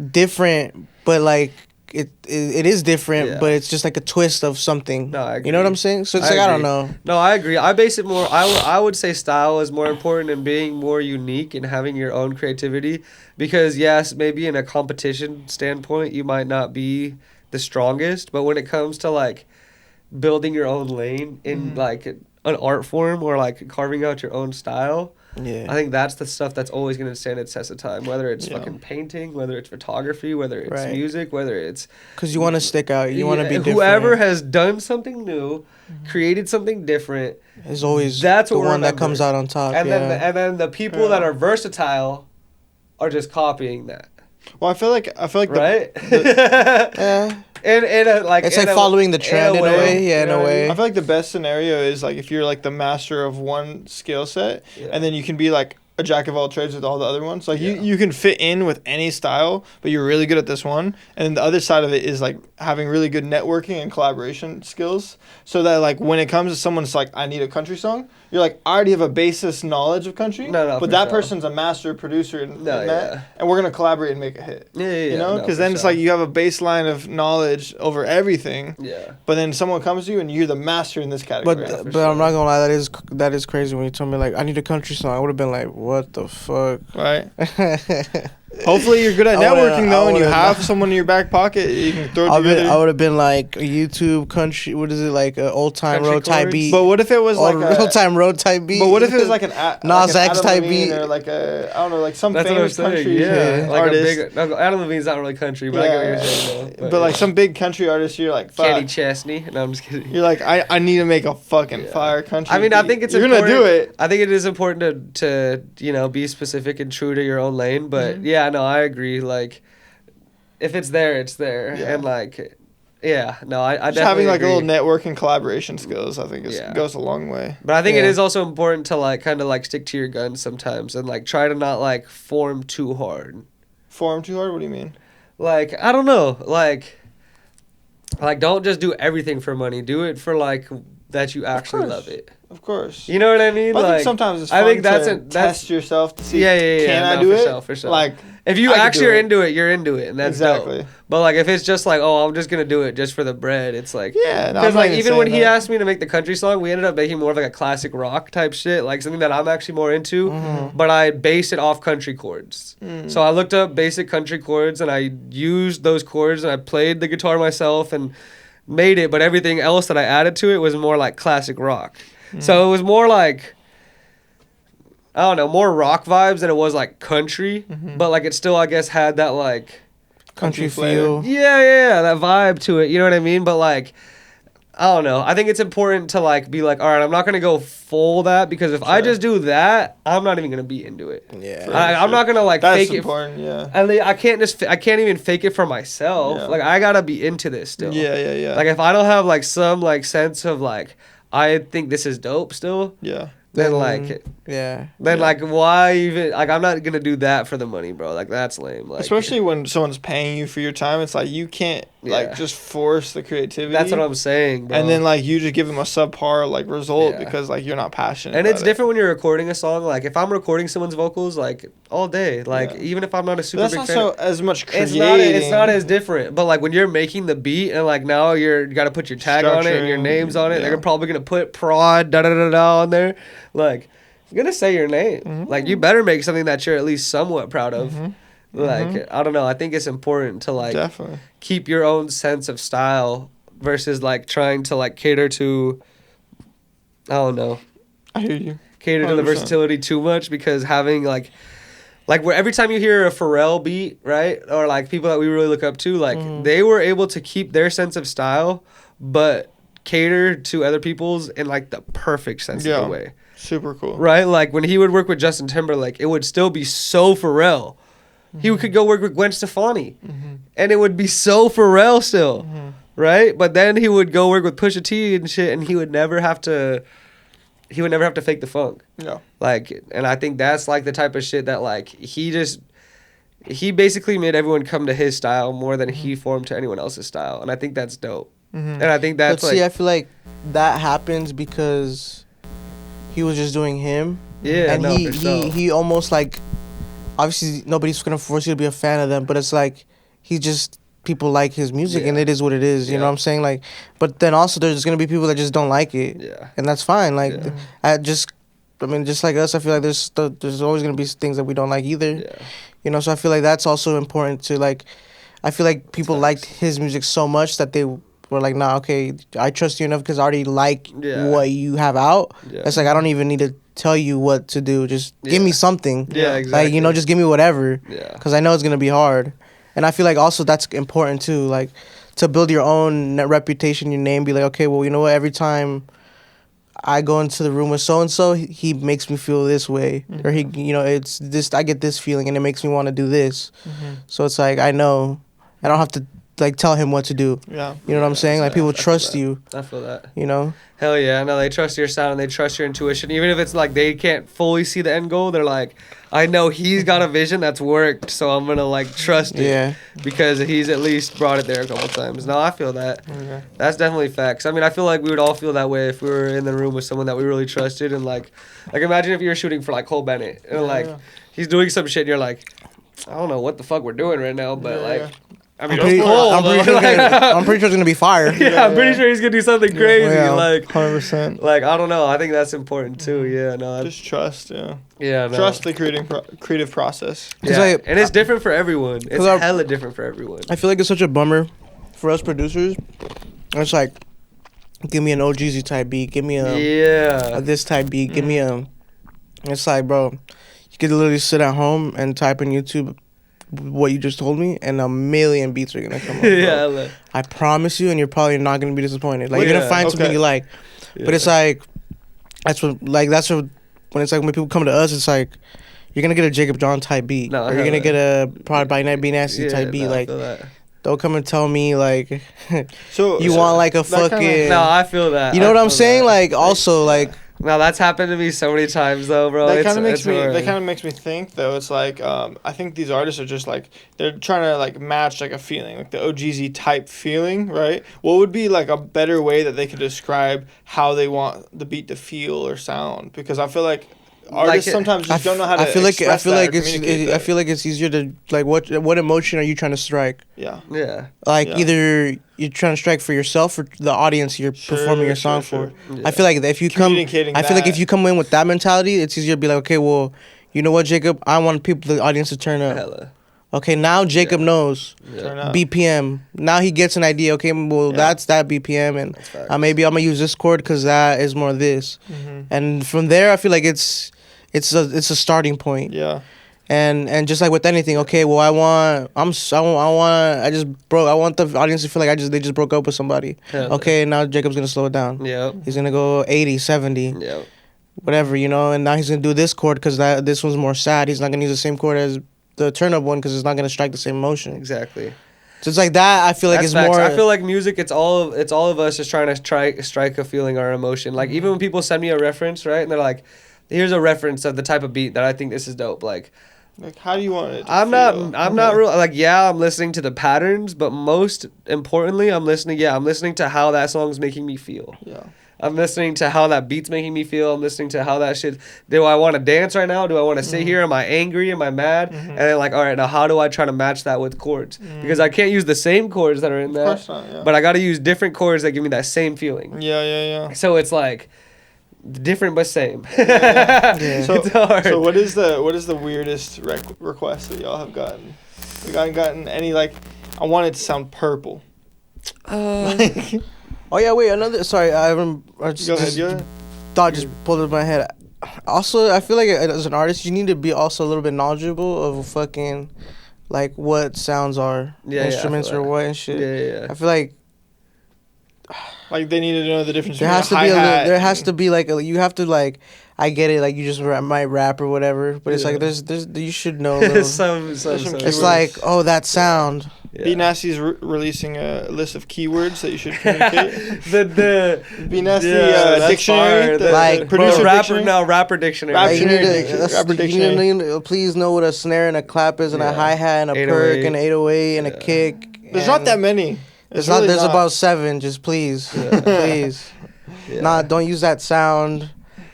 different, but like it is different, but it's just like a twist of something. No, I agree. You know what I'm saying? So it's I don't know. No, I agree. I base it more. I would say style is more important and being more unique and having your own creativity, because yes, maybe in a competition standpoint you might not be the strongest, but when it comes to like building your own lane in like an art form or like carving out your own style, I think that's the stuff that's always going to stand its test of time, whether it's fucking painting, whether it's photography, whether it's music, whether it's, because you want to stick out, you want to be different. Whoever has done something new, created something different, is always that's the one that comes out on top. And then the people that are versatile are just copying that. Well, I feel like right. And like it's like following the trend in a way. In a way. I feel like the best scenario is like if you're like the master of one skill set, and then you can be like a jack of all trades with all the other ones. Like you can fit in with any style, but you're really good at this one. And then the other side of it is like having really good networking and collaboration skills, so that like when it comes to someone's like, I need a country song, you're like, I already have a basis knowledge of country, but that person's a master producer in that, and we're gonna collaborate and make a hit. You know, because then it's like you have a baseline of knowledge over everything. But then someone comes to you and you're the master in this category. But I'm not gonna lie, that is crazy when you told me like I need a country song. I would have been like, what the fuck? Right. Hopefully you're good at networking though, and you have someone in your back pocket you can throw together. I would have been like a YouTube country. What is it, like an old time road type beat? But what if it was like a old time road type beat? But what if it was like an Nas X type beat, or like a, I don't know, like some famous country like artist? Adam Levine's not really country, but I get what you're saying though. But like some big country artist, you're like, fuck. Kenny Chesney. No, I'm just kidding. You're like, I need to make a fucking fire country. I mean, I think it's you're important. Gonna do it. I think it is important to be specific and true to your own lane. But yeah, no, I agree. Like, if it's there, it's there, and like, I definitely having like agree. a little network and collaboration skills, I think goes a long way. But I think it is also important to like kind of like stick to your guns sometimes and like try to not like form too hard. Form too hard? What do you mean? Like, I don't know, like don't just do everything for money. Do it for like that you actually love it. Of course. You know what I mean? But like, I think sometimes it's fun to test yourself to see can I do it? For sure. Like If you I could actually do are it. into it, you're into it, and that's Exactly. dope. But like, if it's just like, oh, I'm just gonna do it just for the bread, it's like, Yeah, no, because I'm not like even when saying he that. asked me to make the country song, we ended up making more of like a classic rock type shit, like something that I'm actually more into. But I based it off country chords. So I looked up basic country chords, and I used those chords, and I played the guitar myself and made it. But everything else that I added to it was more like classic rock. So it was more like, I don't know, more rock vibes than it was like country, but like it still, I guess, had that like Country flair. feel. yeah, that vibe to it. You know what I mean? But like, I don't know. I think it's important to like be like, all right, I'm not gonna go full that, because if I Sure. just do that, I'm not even gonna be into it. Yeah. I'm not gonna like That's fake important. Yeah. it. I can't even fake it for myself. Yeah. Like I gotta be into this still. Yeah. Like if I don't have like some like sense of like, I think this is dope still, Yeah. then like. Yeah. Then Yeah. like why even like I'm not gonna do that for the money, bro. Like that's lame. Like Especially when someone's paying you for your time, it's like you can't Yeah. like just force the creativity. that's what I'm saying, bro. And then like you just give them a subpar like result Yeah. because like you're not passionate. and about it's it. different when you're recording a song. Like if I'm recording someone's vocals like all day, like Yeah. even if I'm not a But super that's big not fan. so as much It's creating. not as different. But like when you're making the beat and like now you gotta put your tag on it and your Structuring, names on it, yeah. they're probably gonna put prod da da da da on there. Like you're gonna say your name. Like you better make something that you're at least somewhat proud of. Like I don't know. I think it's important to like Definitely. keep your own sense of style versus like trying to like cater to, I don't know, I hear you. cater to the 100%. versatility too much, because having like where every time you hear a Pharrell beat, right, or like people that we really look up to, like they were able to keep their sense of style but cater to other people's in like the perfect sense of Yeah. the way, Super cool. right? Like when he would work with Justin Timberlake, it would still be so Pharrell. He could go work with Gwen Stefani, and it would be so Pharrell still, right? But then he would go work with Pusha T and shit, and he would never have to fake the funk. Yeah. Like, and I think that's like the type of shit that like he basically made everyone come to his style more than he formed to anyone else's style, and I think that's dope. And I think that's But like see, I feel like that happens because he was just doing him. yeah, And no, he, for sure. he almost like, obviously nobody's gonna force you to be a fan of them, but it's like he just, people like his music and Yeah. it is what it is. You know Yeah. what I'm saying? Like, but then also there's gonna be people that just don't like it. Yeah. And that's fine. Like, Yeah. just like us, I feel like there's always gonna be things that we don't like either. Yeah. You know, so I feel like that's also important to like. I feel like people Facts. liked his music so much that they were like, nah, okay, I trust you enough because I already like Yeah. what you have out. Yeah. It's like I don't even need to tell you what to do. Just give me Yeah. something. Yeah, exactly. Like, you know, just give me whatever. Yeah. Because I know it's gonna be hard, and I feel like also that's important too. Like to build your own reputation, your name. Be like, okay, well, you know what? Every time I go into the room with so and so, he makes me feel this way, or he, you know, it's this. I get this feeling, and it makes me want to do this. So it's like I know I don't have to like tell him what to do. Yeah. You know what I'm saying? Like people I feel trust that. you. I feel that. You know? Hell yeah, no, they trust your sound and they trust your intuition. Even if it's like they can't fully see the end goal, they're like, I know he's got a vision that's worked, so I'm gonna like trust it. Yeah. Because he's at least brought it there a couple times. No, I feel that. Okay. That's definitely facts. I mean, I feel like we would all feel that way if we were in the room with someone that we really trusted, and like imagine if you were shooting for like Cole Bennett and like yeah. he's doing some shit and you're like, I don't know what the fuck we're doing right now, but Yeah, like yeah. I mean, I'm pretty, it's Cole, I'm pretty though. sure it's gonna be fire. Yeah, I'm pretty sure he's gonna do something crazy. Yeah. Like 100%. like I don't know. I think that's important too. Yeah, no. That's, Just trust. Yeah. yeah, no. Trust the creative process. Yeah, 'Cause I- and it's different for everyone. It's I- hella different for everyone. I feel like it's such a bummer for us producers. It's like, give me an OGZ type beat, give me a Yeah. this type beat, give me a. It's like, bro, you could literally sit at home and type in YouTube what you just told me, and a million beats are gonna come up. Bro. Yeah. hella. I promise you, and you're probably not gonna be disappointed. Like Well, you're gonna yeah, find something okay. you like, but it's like, that's what when it's like when people come to us, it's like. You're gonna get a Jacob John type beat, No, or you're gonna get a Prod by Night Be Nasty Yeah, type beat. no, I Like, feel that. don't come and tell me like So you so want like a that kinda- fucking. No, I feel that. You know I what I'm feel saying? that. Like also like No, that's happened to me so many times though, bro. That It's- kind of makes it's me. hard. That kind of makes me think though. It's like I think these artists are just like they're trying to like match like a feeling, like the OGZ type feeling, right? What would be like a better way that they could describe how they want the beat to feel or sound? Because I feel like artists sometimes just don't know how to express that or communicate that. I feel like it's easier to like what emotion are you trying to strike? Yeah. Like either you're trying to strike for yourself or the audience you're performing your song for. Yeah. I feel like if you come in with that mentality, it's easier to be like, okay, well, you know what, Jacob, I want the audience to turn up. Hella. Okay, now Jacob knows BPM. Now he gets an idea. Okay, well that's that BPM, and maybe I'm gonna use this chord because that is more this. Mm-hmm. And from there, I feel like it's a starting point. Yeah. And just like with anything, okay, well I want the audience to feel like they just broke up with somebody. Yeah. Okay, now Jacob's gonna slow it down. Yeah. He's gonna go 80, 70. Yeah. Whatever, and now he's gonna do this chord because this one's more sad. He's not gonna use the same chord as the turn up one because it's not gonna strike the same emotion. Exactly. So it's like that. I feel like it's more. I feel like music. It's all of us just trying to strike a feeling or emotion. Like even when people send me a reference, right, and they're like, "Here's a reference of the type of beat that I think this is dope." Like how do you want it? I'm not real. Like I'm listening to the patterns, but most importantly, I'm listening to how that song's making me feel. Yeah. I'm listening to how that beat's making me feel. I'm listening to how that shit. Do I want to dance right now? Do I want to sit here? Am I angry? Am I mad? Mm-hmm. And then all right, now how do I try to match that with chords? Because I can't use the same chords that are in that. Of course not, yeah. But I got to use different chords that give me that same feeling. Yeah. So it's like different but same. Yeah. So, it's hard. So what is the weirdest request that y'all have gotten? You gotten any like? I want it to sound purple. Oh yeah, wait, another. Sorry, thought just pulled in my head. Also, I feel like as an artist, you need to be also a little bit knowledgeable of fucking, like what sounds are instruments or what and shit. Yeah. I feel like they needed to know the difference. There has to be like you have to like. I get it, like you just might rap or whatever, but it's like there's you should know. some it's like that sound. Yeah. Be Nasty's releasing a list of keywords that you should communicate. the Be Nasty dictionary, producer dictionary. Rapper dictionary. You need to please know what a snare and a clap is, and a hi hat and a perk and an 808 and a kick. There's not that many. There's about 7. Just please, please. Yeah. Don't use that sound.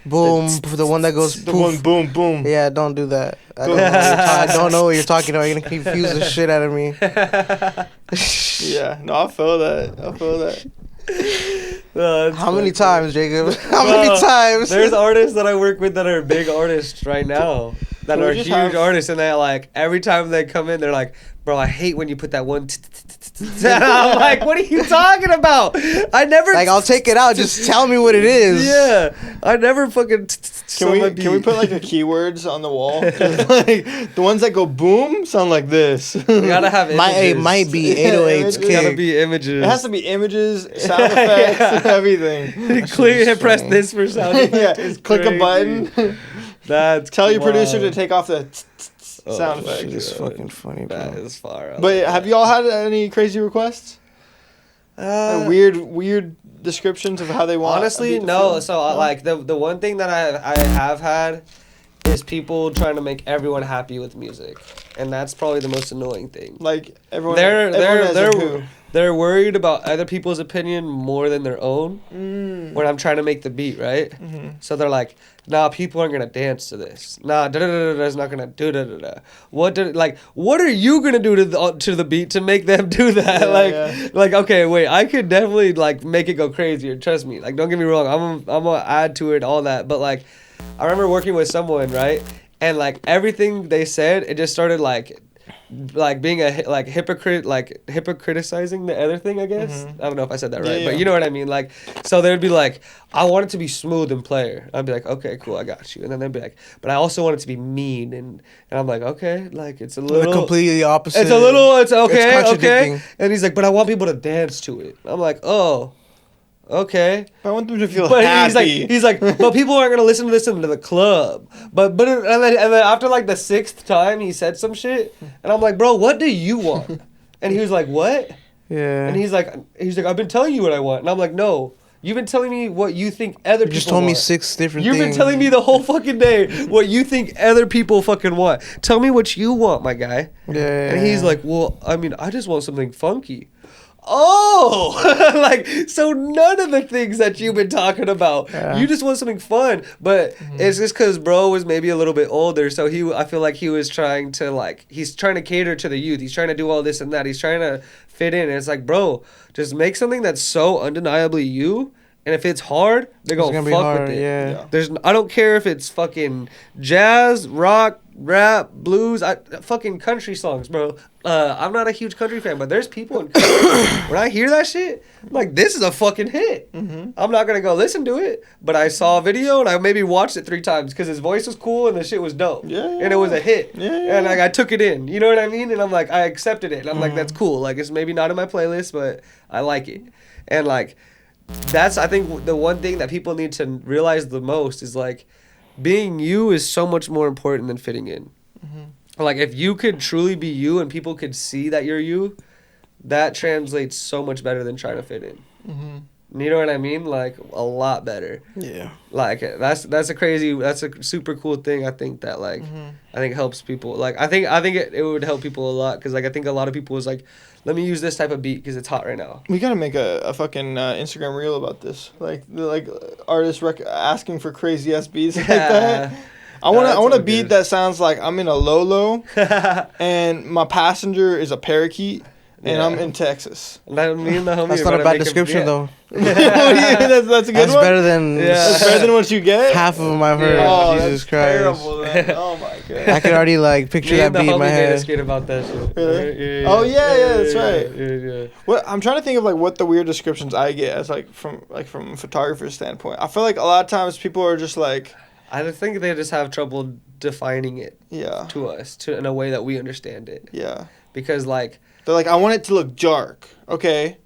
Boom, the one that goes poof. The one boom, boom. Yeah, don't do that. I don't know what you're talking about. You're going to confuse the shit out of me. Yeah, no, I feel that. How many times, Jacob? How many times? There's artists that I work with that are big artists right now. That are huge artists, and they like, every time they come in, they're like, bro, I hate when you put that one. And I'm like, what are you talking about? I never. Like, I'll take it out. Just tell me what it is. Yeah, I never fucking. Can we put like the keywords on the wall? Like the ones that go boom sound like this. You gotta have images. Might be 808's kick. Gotta be images. It has to be images, sound effects, everything. Press this for sound effects. Yeah, click a button. Tell your producer to take off the sound effect. It's fucking funny, bro. That is far out. But have y'all had any crazy requests? Weird descriptions of how they want. Honestly, no. So like the one thing that I have had is people trying to make everyone happy with music, and that's probably the most annoying thing. Like everyone, they're worried about other people's opinion more than their own. When I'm trying to make the beat, right? Mm-hmm. So they're like, nah, people aren't gonna dance to this. Nah, is not gonna do da. What are you gonna do to the beat to make them do that? Like okay, wait, I could definitely like make it go crazier. Trust me. Like, don't get me wrong. I'm gonna add to it all that. But like, I remember working with someone, right? And like everything they said, it just started like being a hypocriticizing the other thing, I guess. Mm-hmm. I don't know if I said that right, but you know what I mean. Like, so they'd be like, I want it to be smooth and player. I'd be like, okay, cool, I got you. And then they'd be like, but I also want it to be mean, and I'm like, okay, like it's a little completely opposite. It's okay. And he's like, but I want people to dance to it. I'm like, oh. Okay. I want them to feel happy. He's like, but people aren't gonna listen to this in the club. But and then after like the 6th time he said some shit, and I'm like, bro, what do you want? And he was like, what? Yeah. And he's like, I've been telling you what I want, and I'm like, no, you've been telling me what you think other people want. You just told me 6 different things. You've been telling me the whole fucking day what you think other people fucking want. Tell me what you want, my guy. Yeah. And he's like, well, I mean, I just want something funky. oh, like, so none of the things that you've been talking about, you just want something fun, but it's just because bro was maybe a little bit older, so I feel like he was trying to, like, he's trying to cater to the youth, he's trying to do all this and that, he's trying to fit in, and it's like, bro, just make something that's so undeniably you, and if it's hard, they're gonna fuck with it. Yeah. I don't care if it's fucking jazz, rock, rap, blues, fucking country songs, bro. I'm not a huge country fan, but there's people in country, when I hear that shit, I'm like, this is a fucking hit. I'm not gonna go listen to it, but I saw a video and I maybe watched it 3 times because his voice was cool and the shit was dope. And it was a hit. And like I took it in, you know what I mean? And I'm like, I accepted it. And I'm like, that's cool. Like, it's maybe not in my playlist, but I like it. And like, that's, I think, the one thing that people need to realize the most is like, being you is so much more important than fitting in. Like, if you could truly be you and people could see that you're you, that translates so much better than trying to fit in. You know what I mean? Like, a lot better. Yeah. Like, that's a super cool thing. I think that, like, I think helps people. Like, I think it would help people a lot, because, like, I think a lot of people was like, let me use this type of beat because it's hot right now. We gotta make a fucking Instagram reel about this. Like artists asking for crazy ass beats like that. I want a beat that sounds like I'm in a Lolo and my passenger is a parakeet and I'm in Texas. Me and the homie. That's not a bad description though. That's a good one. That's better than That's better than what you get. half of them I've heard. Oh, Jesus that's Christ. terrible, man. Oh my god. I could already like picture that beat in my head. Me and the homie made a skit about that shit. Really? Yeah, that's right. Yeah. What I'm trying to think of, like, what the weird descriptions I get as from a photographer's standpoint. I feel like a lot of times people are just like, I think they just have trouble defining it to us in a way that we understand it. Yeah. Because, like, they're like, I want it to look dark. Okay.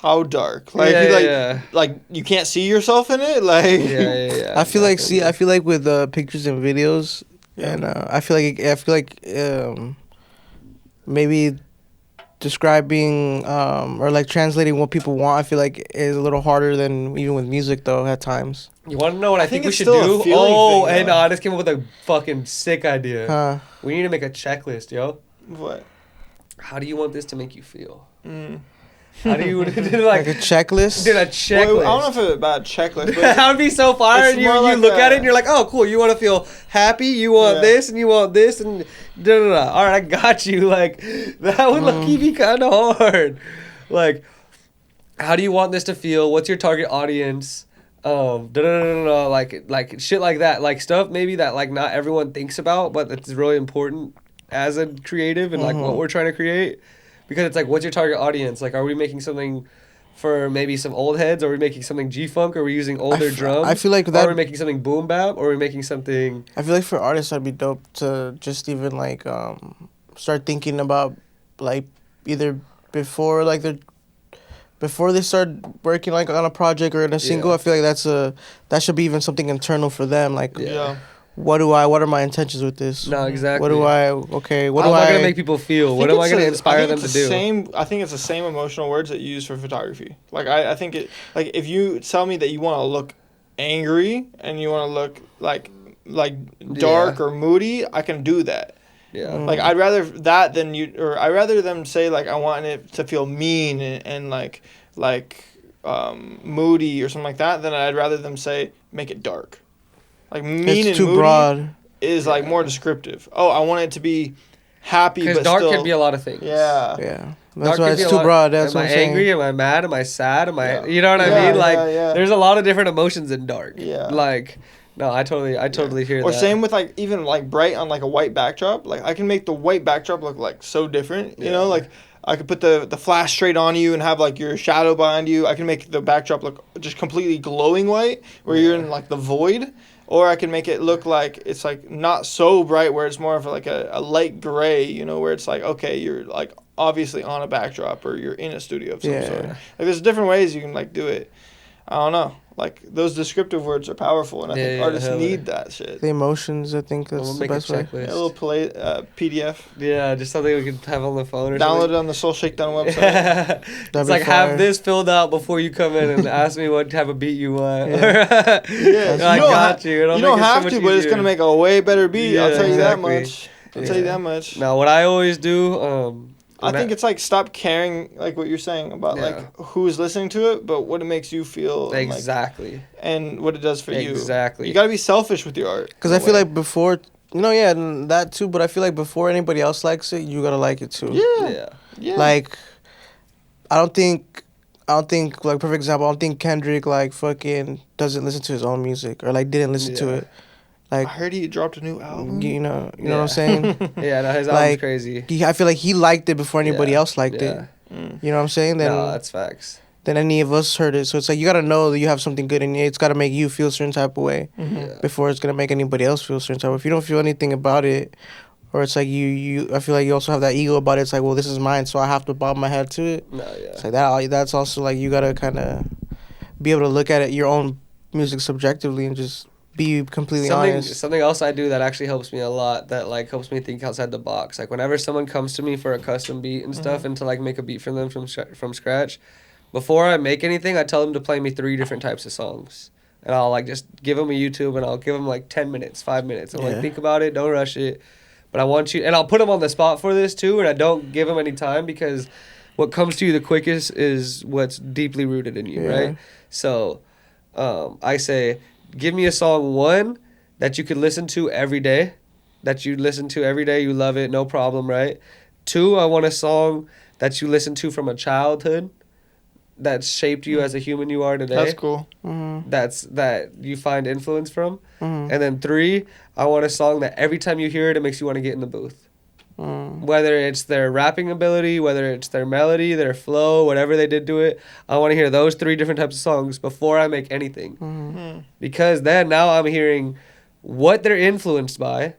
How dark? Like, like you can't see yourself in it. Like, I feel like with pictures and videos, and I feel like maybe describing or like translating what people want, I feel like is a little harder than even with music though at times. You want to know what I think we should do? I just came up with a fucking sick idea. We need to make a checklist, yo. What? How do you want this to make you feel? How do you like a checklist? Did a checklist? Well, I don't know if it's about checklist. But that would be so fire. And you look at it and you're like, oh, cool. You want to feel happy. You want this and you want this and da da da. All right, I got you. Like, that would lucky be kind of hard. Like, how do you want this to feel? What's your target audience? Like shit like that. Like stuff maybe that like not everyone thinks about, but it's really important as a creative and like what we're trying to create. Because it's like, what's your target audience? Like, are we making something for maybe some old heads? Are we making something G-funk? Are we using older drums? I feel like that. Are we making something boom bap? Or are we making something... I feel like for artists, that'd be dope to just even, like, start thinking about, like, either before they start working, like, on a project or in a single. I feel like that should be even something internal for them. Like, what are my intentions with this? No, exactly. What am I going to make people feel? What am I going to inspire them to do? I think it's the same emotional words that you use for photography. Like, I think it, like, if you tell me that you want to look angry and you want to look like dark or moody, I can do that. Yeah. Like, I'd rather that than I'd rather them say, like, I want it to feel mean and like moody or something like that, than I'd rather them say, make it dark. Like, mean and moody broad. Is like more descriptive. Oh, I want it to be happy, but dark still... can be a lot of things. Yeah. That's why it's too broad. That's what I'm saying. Am I angry? Am I mad? Am I sad? Am I... You know what I mean? Like, there's a lot of different emotions in dark. Yeah. Like, no, I totally hear that. Or same with, like, even, like, bright on, like, a white backdrop. Like, I can make the white backdrop look, like, so different. You know? Like, I could put the flash straight on you and have, like, your shadow behind you. I can make the backdrop look just completely glowing white, where you're in, like, the void. Or I can make it look like it's, like, not so bright, where it's more of, like, a light gray, you know, where it's, like, okay, you're, like, obviously on a backdrop or you're in a studio of some sort. Like, there's different ways you can, like, do it. I don't know. Like, those descriptive words are powerful, and I think artists need that shit. The emotions, I think that's the best way. A little PDF. Yeah, just something we could have on the phone or Download something. it on the Soul ShakeDown website. It's like, have this filled out before you come in and ask me what type of beat you want. I got you. You don't have to, but it's going to make a way better beat. I'll tell you that much. I'll tell you that much. Now, what I always do, I think it's like stop caring like what you're saying about like who's listening to it, but what it makes you feel. Exactly. And what it does for you. Exactly. You got to be selfish with your art. Because I feel like before, that too, but I feel like before anybody else likes it, you got to like it too. Yeah. Like, I don't think, like, perfect example, I don't think Kendrick, like, fucking doesn't listen to his own music or, like, didn't listen to it. Like, I heard he dropped a new album. You know what I'm saying? No, his album's crazy. I feel like he liked it before anybody else liked it. You know what I'm saying? Then, no, that's facts. Then any of us heard it. So it's like you got to know that you have something good in you. It's got to make you feel a certain type of way before it's going to make anybody else feel a certain type of way. If you don't feel anything about it, or it's like I feel like you also have that ego about it. It's like, well, this is mine, so I have to bob my head to it. No, It's like that. That's also like you got to kind of be able to look at it, your own music subjectively and just be completely honest. Something else I do that actually helps me a lot, that like helps me think outside the box. Like whenever someone comes to me for a custom beat and stuff and to like make a beat for them from scratch, before I make anything, I tell them to play me 3 different types of songs. And I'll like just give them a YouTube and I'll give them like 10 minutes, 5 minutes. I'm like, think about it, don't rush it. But I want you, and I'll put them on the spot for this too, and I don't give them any time because what comes to you the quickest is what's deeply rooted in you, right? So I say, give me a song, 1, that you could listen to every day, you love it, no problem, right? 2, I want a song that you listen to from a childhood that shaped you as a human you are today. That's cool. That you find influence from. And then 3, I want a song that every time you hear it, it makes you want to get in the booth. Whether it's their rapping ability, whether it's their melody, their flow, whatever they did to it, I want to hear those 3 different types of songs before I make anything. Because then now I'm hearing what they're influenced by.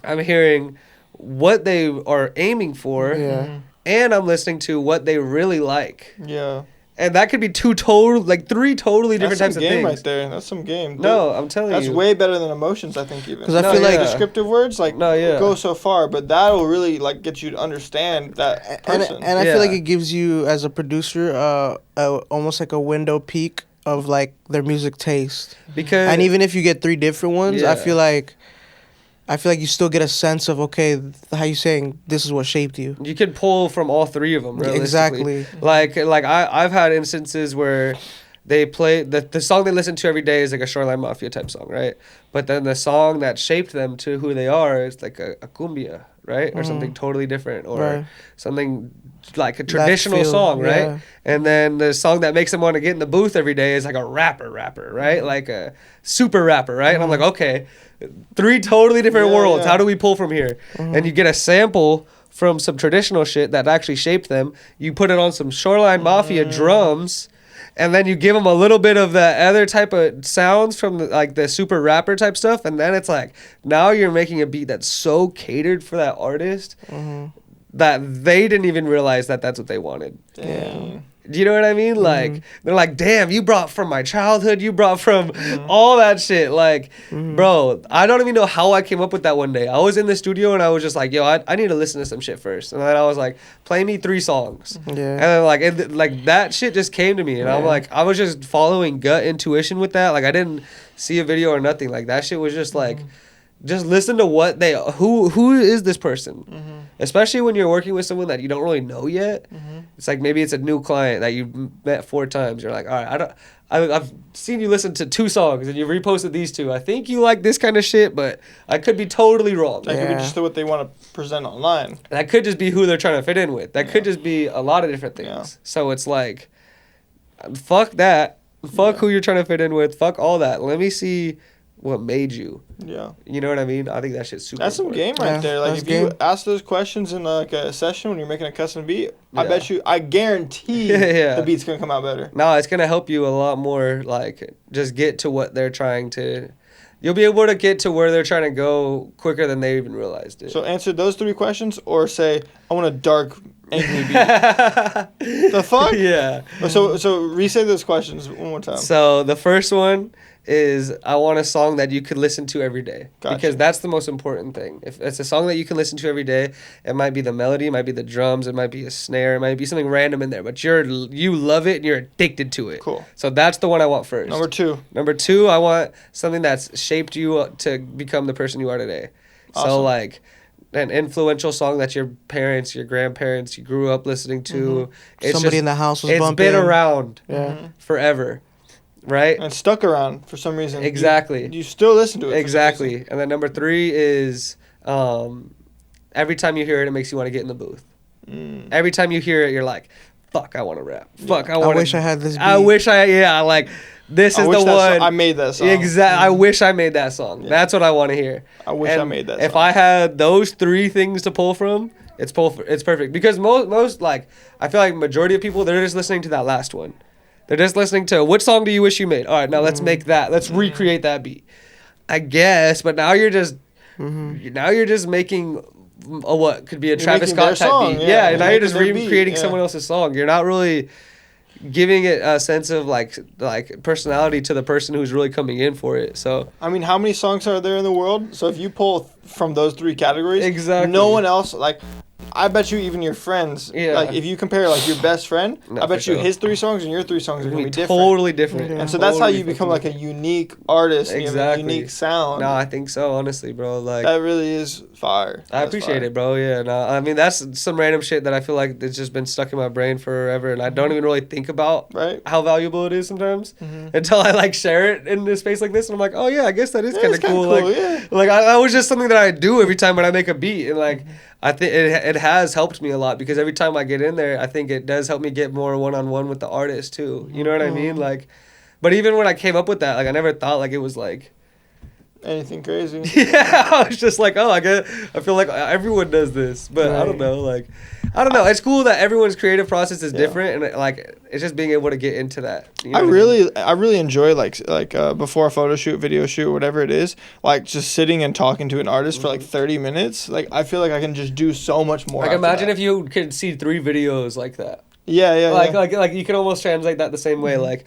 I'm hearing what they are aiming for. And I'm listening to what they really like. Yeah. And that could be 3 totally different types of things. That's some game right there. That's some game. No, I'm telling you. That's way better than emotions, I think, even. Because I feel like descriptive words, like, go so far, but that'll really, like, get you to understand that person. And I feel like it gives you, as a producer, almost like a window peek of, like, their music taste. And even if you get 3 different ones, I feel like you still get a sense of, okay, how you saying this is what shaped you. You can pull from all 3 of them, realistically. Exactly. Like I've had instances where they play, the song they listen to every day is like a Shoreline Mafia type song, right? But then the song that shaped them to who they are is like a cumbia, right? Or something totally different, or something like a traditional song, right? And then the song that makes them want to get in the booth every day is like a rapper, right? Like a super rapper, right? And I'm like, okay, 3 totally different worlds. How do we pull from here? And you get a sample from some traditional shit that actually shaped them. You put it on some Shoreline Mafia drums, and then you give them a little bit of the other type of sounds from the super rapper type stuff, and then it's like, now you're making a beat that's so catered for that artist that they didn't even realize that that's what they wanted. Damn. Do you know what I mean? Like, they're like, damn, you brought from my childhood. You brought from all that shit. Like, bro, I don't even know how I came up with that one day. I was in the studio and I was just like, yo, I need to listen to some shit first. And then I was like, play me 3 songs. And then like that shit just came to me. And I'm like, I was just following gut intuition with that. Like, I didn't see a video or nothing. Like, that shit was just like, just listen to what who is this person? Especially when you're working with someone that you don't really know yet. It's like maybe it's a new client that you've met 4 times. You're like, all right, I've seen you listen to 2 songs and you reposted these 2. I think you like this kind of shit, but I could be totally wrong. That could be just what they want to present online. That could just be who they're trying to fit in with. That could just be a lot of different things. So it's like, fuck that. Fuck who you're trying to fit in with. Fuck all that. Let me see what made you. Yeah. You know what I mean? I think that shit's super That's important. some game right there. Like, if you ask those questions in like a session when you're making a custom beat, I guarantee the beat's going to come out better. No, it's going to help you a lot more, like, just get to what they're trying to... You'll be able to get to where they're trying to go quicker than they even realized it. So answer those 3 questions, or say, I want a dark, angry beat. The fuck? Yeah. So re-say those questions one more time. So the first one is, I want a song that you could listen to every day. Gotcha. Because that's the most important thing. If it's a song that you can listen to every day, it might be the melody, it might be the drums, it might be a snare, it might be something random in there, but you love it and you're addicted to it. Cool. So that's the one I want first. Number 2, I want something that's shaped you to become the person you are today. Awesome. So like, an influential song that your parents, your grandparents, you grew up listening to. It's Somebody in the house was it's bumping. been around Yeah. forever, right? And stuck around for some reason. Exactly. You still listen to it. Exactly. And then number 3 is every time you hear it, it makes you want to get in the booth. Every time you hear it, you're like, fuck, I want to rap. Fuck, I wish I had this beat. I wish like, this is the one. I made that song. Exactly. I wish I made that song. Yeah. That's what I want to hear. I wish I made that song. If I had those 3 things to pull from, it's perfect. Because most like, I feel like majority of people, they're just listening to that last one. They're just listening to, what song do you wish you made? All right, now let's make that. Let's recreate that beat. I guess, but now you're just making what could be a Travis Scott type song, beat. Yeah, now you're just recreating recreating someone else's song. You're not really giving it a sense of like personality to the person who's really coming in for it. So I mean, how many songs are there in the world? So if you pull from those 3 categories, exactly, no one else, like, I bet you even your friends, like, if you compare, like, your best friend, I bet you his 3 songs and your 3 songs are going to be different. Totally different. And so that's how you become, like, a unique artist. Exactly. You have a unique sound. No, I think so, honestly, bro. Like, that really is fire. I appreciate it, bro. Yeah, no, I mean, that's some random shit that I feel like it's just been stuck in my brain forever, and I don't even really think about how valuable it is sometimes until I, like, share it in a space like this, and I'm like, oh, yeah, I guess that is kind of cool. Like, that was just something that I do every time when I make a beat, and, like, I think it has helped me a lot because every time I get in there, I think it does help me get more one-on-one with the artist too. You know what I mean? Like, but even when I came up with that, like, I never thought like it was like anything crazy. Yeah, I was just like, oh, I feel like everyone does this, but I don't know, like, I don't know. It's cool that everyone's creative process is different, and like it's just being able to get into that. You know I really enjoy like before a photo shoot, video shoot, whatever it is, like just sitting and talking to an artist for like 30 minutes. Like I feel like I can just do so much more. Like imagine if you could see 3 videos like that. Yeah. Like you could almost translate that the same way. Like,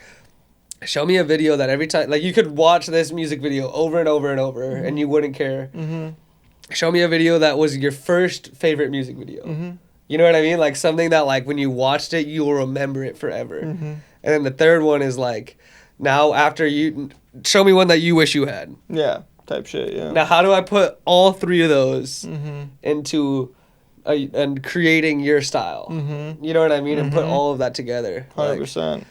show me a video that every time, like, you could watch this music video over and over and over, and you wouldn't care. Show me a video that was your first favorite music video. You know what I mean? Like something that, like, when you watched it, you will remember it forever. And then the third one is like, now after you show me one that you wish you had. Yeah, type shit. Yeah. Now, how do I put all 3 of those into and creating your style? You know what I mean? And put all of that together. 100%.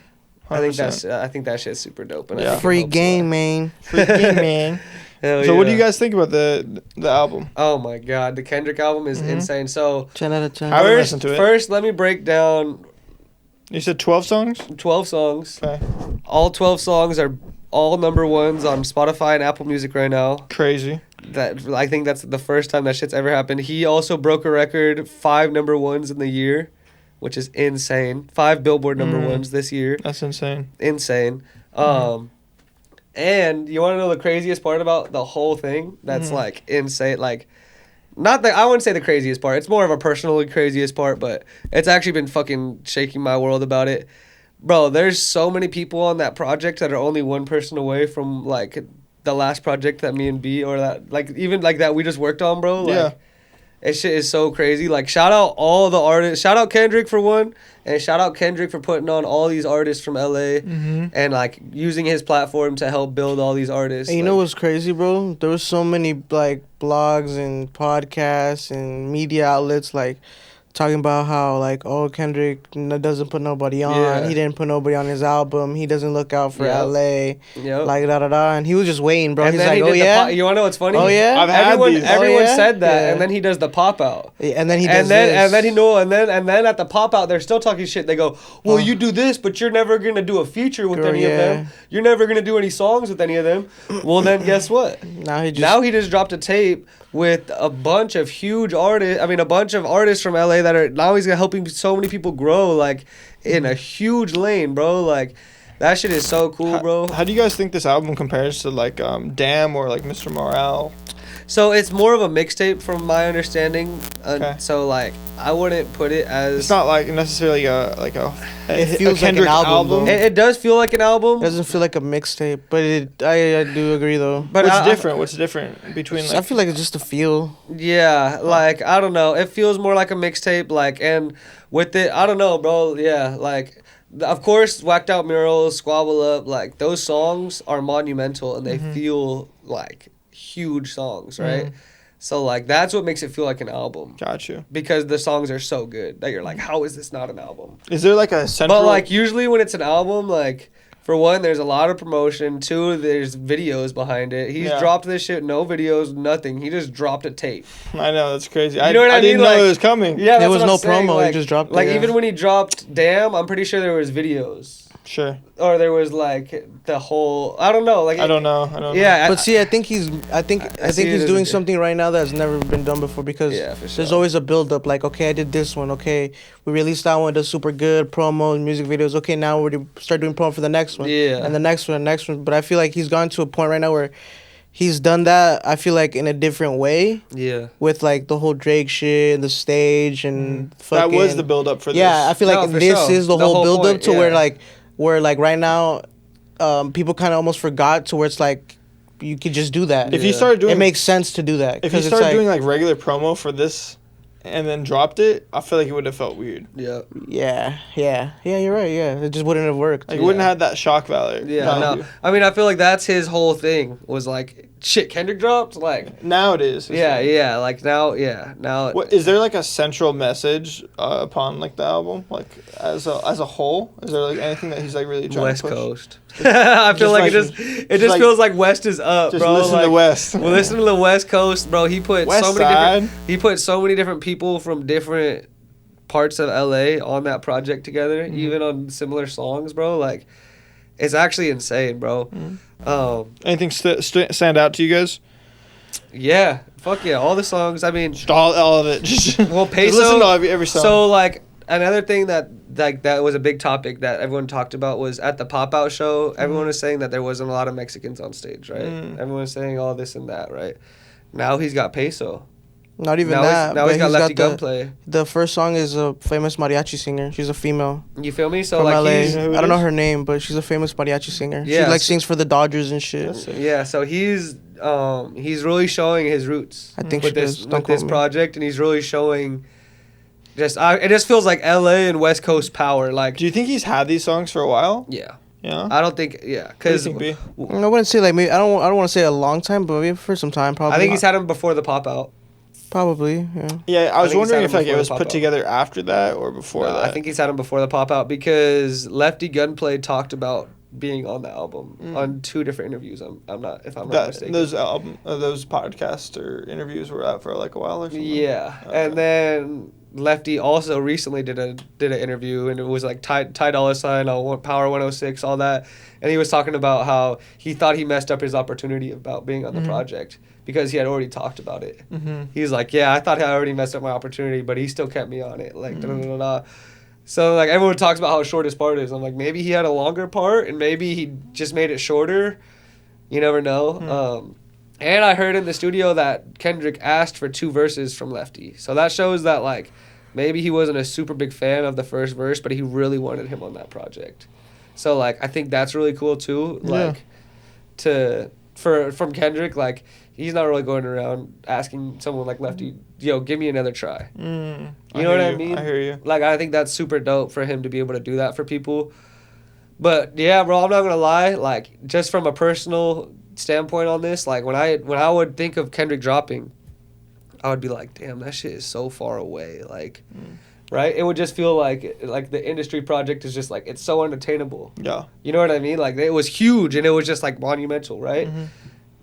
I think that shit's super dope. And Free game, man. Free game, man. So what do you guys think about the album? Oh my god, the Kendrick album is insane. So 10 out of 10. I haven't listened to it. First, let me break down. You said 12 songs? 12 songs. Okay. All 12 songs are all number 1s on Spotify and Apple Music right now. Crazy. I think that's the first time that shit's ever happened. He also broke a record, 5 number 1s in the year, which is insane. 5 Billboard number 1s this year. That's insane. Insane. And you want to know the craziest part about the whole thing? That's like insane. Like, I wouldn't say the craziest part. It's more of a personally craziest part, but it's actually been fucking shaking my world about it. Bro, there's so many people on that project that are only one person away from, like, the last project that me and B, or that, like, even like that we just worked on, bro. Like, that shit is so crazy. Like, shout out all the artists. Shout out Kendrick for one. And shout out Kendrick for putting on all these artists from LA and, like, using his platform to help build all these artists. And you know what's crazy, bro? There was so many, like, blogs and podcasts and media outlets, like, talking about how, like, oh, Kendrick doesn't put nobody on. Yeah. He didn't put nobody on his album. He doesn't look out for LA. Like, da-da-da. And he was just waiting, bro. And he's like, oh, yeah? You want to know what's funny? Oh, yeah? Everyone said that, and then he does the pop-out. And then he does this. And then at the pop-out, they're still talking shit. They go, well, you do this, but you're never going to do a feature with any of them. You're never going to do any songs with any of them. Well, then guess what? Now he just dropped a tape with a bunch of huge artists. I mean, a bunch of artists from LA that are now he's helping so many people grow, like, in a huge lane, bro. Like, that shit is so cool, bro. How do you guys think this album compares to, like, Damn or, like, Mr. Morale? So it's more of a mixtape from my understanding. So, like, I wouldn't put it as... It's not, like, necessarily it feels like an album. It does feel like an album. It doesn't feel like a mixtape, but I do agree, though. But What's different between, like... I feel like it's just a feel. Yeah, like, I don't know. It feels more like a mixtape, like, and with it, I don't know, bro. Yeah, like... Of course, Whacked Out Murals, Squabble Up, like, those songs are monumental, and they feel like huge songs, right? So like that's what makes it feel like an album. Got you. Because the songs are so good that you're like, how is this not an album? Is there like a central? But like usually when it's an album, like for one, there's a lot of promotion. Two, there's videos behind it. He's dropped this shit, no videos, nothing. He just dropped a tape. I know, that's crazy. You know what I mean? didn't know like, it was coming. Yeah, there was no saying. promo. Like, He just dropped it. Like even when he dropped Damn, I'm pretty sure there was videos. Sure. Or there was like the whole I don't know. Like I don't know. Yeah. But see, I think he's doing something right now that's never been done before because for sure. there's always a build up. Like, okay, I did this one. Okay, we released that one. Does super good promo, music videos. Okay, now we're start doing promo for the next one. Yeah. And the next one, But I feel like he's gone to a point right now where he's done that. I feel like in a different way. Yeah. With like the whole Drake shit, and the stage, and fucking. That was the build up for this. Yeah, I feel like this is the whole build up to where like right now, people kind of almost forgot to where it's like you could just do that. If you started doing, it makes sense to do that. If you started doing like regular promo for this, and then dropped it, I feel like it would have felt weird. Yeah. Yeah. You're right. Yeah, it just wouldn't have worked. Like, it wouldn't have that shock value. Yeah. No. I mean, I feel like that's his whole thing. Was like, shit, Kendrick dropped. Like now it is. Yeah. Like now. What is there like a central message upon like the album, like as a whole? Is there like anything that he's like really trying West to push? Coast. I feel like it just feels like West is up, just bro. Listen like, to West. Well, listen to the West Coast, bro. He put West so many Side. different people from different parts of LA on that project together, even on similar songs, bro. Like, it's actually insane, bro. Anything stand out to you guys? Yeah, fuck yeah, all the songs. I mean, all of it. Well, Peso. Just listen to every song. So like another thing that was a big topic that everyone talked about was at the pop-out show. Everyone was saying that there wasn't a lot of Mexicans on stage, right? Everyone was saying all this and that, right? Now he's got Peso. Not even now that. Now he's got Lefty Gunplay. The first song is a famous mariachi singer. She's a female. You feel me? So from like LA. I don't know her name, but she's a famous mariachi singer. Yeah, she like sings for the Dodgers and shit. Yeah, so he's really showing his roots. I think with this project, and he's really showing. It just feels like LA and West Coast power. Like, do you think he's had these songs for a while? Yeah. Yeah. I don't think. Yeah, because I wouldn't say like maybe I don't want to say a long time, but maybe for some time probably. I think he's had them before the pop out. Probably, yeah. Yeah, I was wondering if like it was put together after that or before that. I think he's had them before the pop out because Lefty Gunplay talked about being on the album on 2 different interviews. I'm not mistaken. Those podcasts or interviews were out for like a while or something. Yeah, okay. And then Lefty also recently did an interview, and it was like Ty Dolla $ign on Power 106, all that, and he was talking about how he thought he messed up his opportunity about being on the project because he had already talked about it. He's like, yeah, I thought I already messed up my opportunity, but he still kept me on it. Like, So like everyone talks about how short his part is. I'm like, maybe he had a longer part, and maybe he just made it shorter. You never know. And I heard in the studio that Kendrick asked for 2 verses from Lefty. So that shows that, like, maybe he wasn't a super big fan of the first verse, but he really wanted him on that project. So, like, I think that's really cool, too. Like, from Kendrick, like, he's not really going around asking someone like Lefty, yo, give me another try. You know what I mean? I hear you. Like, I think that's super dope for him to be able to do that for people. But, yeah, bro, I'm not going to lie. Like, just from a personal standpoint on this, like when I would think of Kendrick dropping, I would be like, damn, that shit is so far away. Like, right? It would just feel like the industry project is just like, it's so unattainable. Yeah. You know what I mean? Like, it was huge and it was just like monumental, right?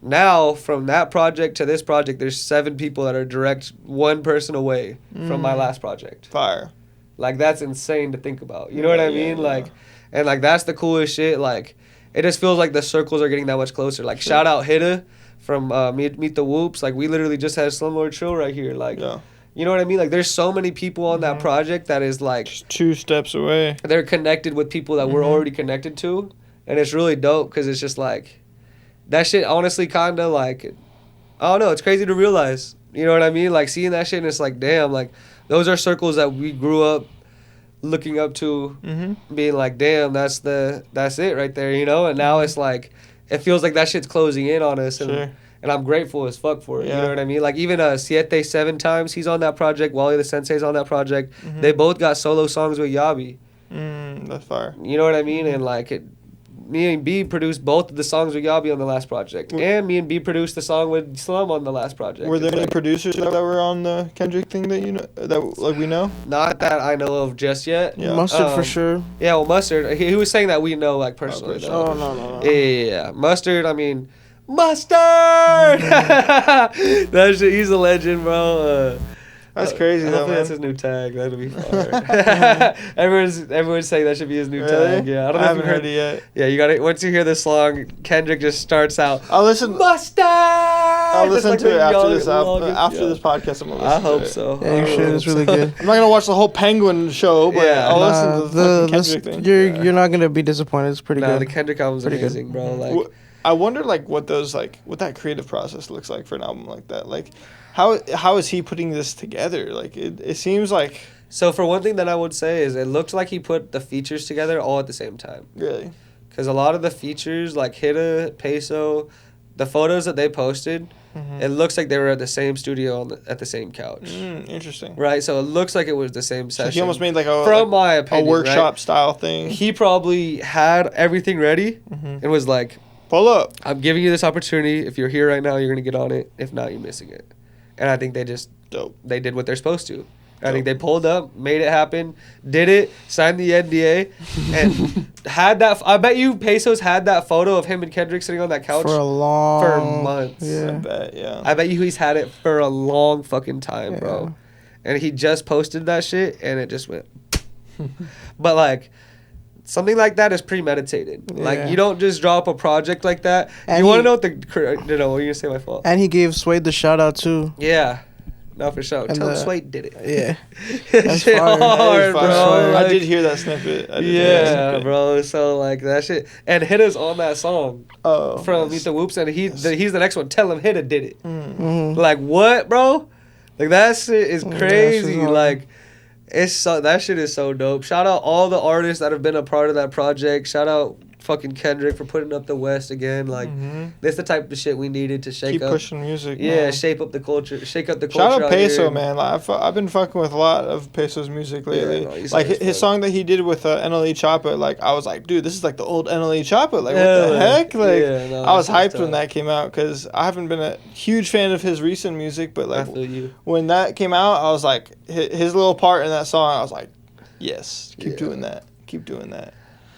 Now, from that project to this project, there's 7 people that are direct 1 person away from my last project. Fire. Like, that's insane to think about. You know what I mean? Like, and like that's the coolest shit. Like, it just feels like the circles are getting that much closer. Like, shout out Hitta from Meet the Whoops. Like, we literally just had Slumlord Chill right here. Like, you know what I mean? Like, there's so many people on that project that is like just 2 steps away. They're connected with people that we're already connected to, and it's really dope because it's just like that shit. Honestly, kind of like, I don't know. It's crazy to realize. You know what I mean? Like, seeing that shit, and it's like, damn. Like, those are circles that we grew up looking up to, being like, damn, that's it right there, you know? And now it's like, it feels like that shit's closing in on us, and I'm grateful as fuck for it, you know what I mean? Like, even 7 times, he's on that project, Wally the Sensei's on that project, they both got solo songs with Yabi. That's fire. You know what I mean? And like, me and B produced both of the songs with Yabi on the last project, and me and B produced the song with Slum on the last project. Were there It's any like, producers that were on the Kendrick thing that you know that like we know? not that I know of just yet. Yeah. Mustard for sure. Yeah, well, Mustard. He was saying that we know like personally. Okay, though. Oh no. Yeah. Mustard. I mean, Mustard. That shit. He's a legend, bro. That's crazy though, Hopefully man. that's his new tag. That'll be fire. everyone's saying that should be his new tag. Yeah, I don't know if haven't you heard it yet. Yeah, you got it. Once you hear this song, Kendrick just starts out. I'll listen. Mustard. I'll listen Just to it like after y'all- this. y'all get- After yeah. this podcast, I'm gonna listen. I hope to it. so. Yeah, you I should. hope It's really so. good. I'm not gonna watch the whole Penguin show, but Yeah. I'll Nah, listen to the fucking Kendrick thing. You're not gonna be disappointed. It's pretty Nah, good. the Kendrick album's Pretty good. amazing, bro. Like, I wonder like what that creative process looks like for an album like that. Like, how is he putting this together? Like, it seems like so for one thing that I would say is it looked like he put the features together all at the same time. really. Because a lot of the features, like Hitta, Peso, the photos that they posted, it looks like they were at the same studio at the same couch. Interesting. Right? So it looks like it was the same So session. he almost made like a From my opinion, a workshop right? style thing. He probably had everything ready and was like, Pull up. I'm giving you this opportunity. If you're here right now, you're going to get on it. If not, you're missing it. And I think they did what they're supposed to. I think they pulled up, made it happen, did it, signed the NDA, and had that. I bet you Pesos had that photo of him and Kendrick sitting on that couch for a long for months. I Yeah. bet. Yeah. I bet you he's had it for a long fucking time, Yeah. bro. And he just posted that shit, and it just went. But like, something like that is premeditated. Like, Yeah. you don't just drop a project like that. And you want to he- know what the? No, what are you gonna say? My fault. And he gave Suede the shout out too. Yeah. No, for sure. And Tell him the- Sway did it. Yeah. That shit fire. That hard, is fire. bro. I Like, did hear that snippet. I did hear that yeah, snippet. bro. So like that shit, and Hitta's on that song Oh. from nice. Meet the Whoops, and he's the next one. Tell him Hitta did it. Mhm. Like what, bro? Like that shit is Yeah, that crazy. shit's hard. Like that shit is so dope. Shout out all the artists that have been a part of that project. Shout out fucking Kendrick for putting up the West again. Like that's the type of shit we needed to shake Keep up. pushing music. Yeah, man. shape up the culture. Shake up the Shout culture. out out here. Peso, man. Like, I've been fucking with a lot of Peso's music lately. no, he's like hard as his fuck. song that he did with NLE Choppa. Like I was like, dude, this is like the old NLE Choppa. Like what Yeah. the heck? Like Yeah, no, I was that's hyped when tough. that came out because I haven't been a huge fan of his recent music, but I like feel you. when that came out, I was like his little part in that song. I was like, yes, keep Yeah. doing that. Keep doing that.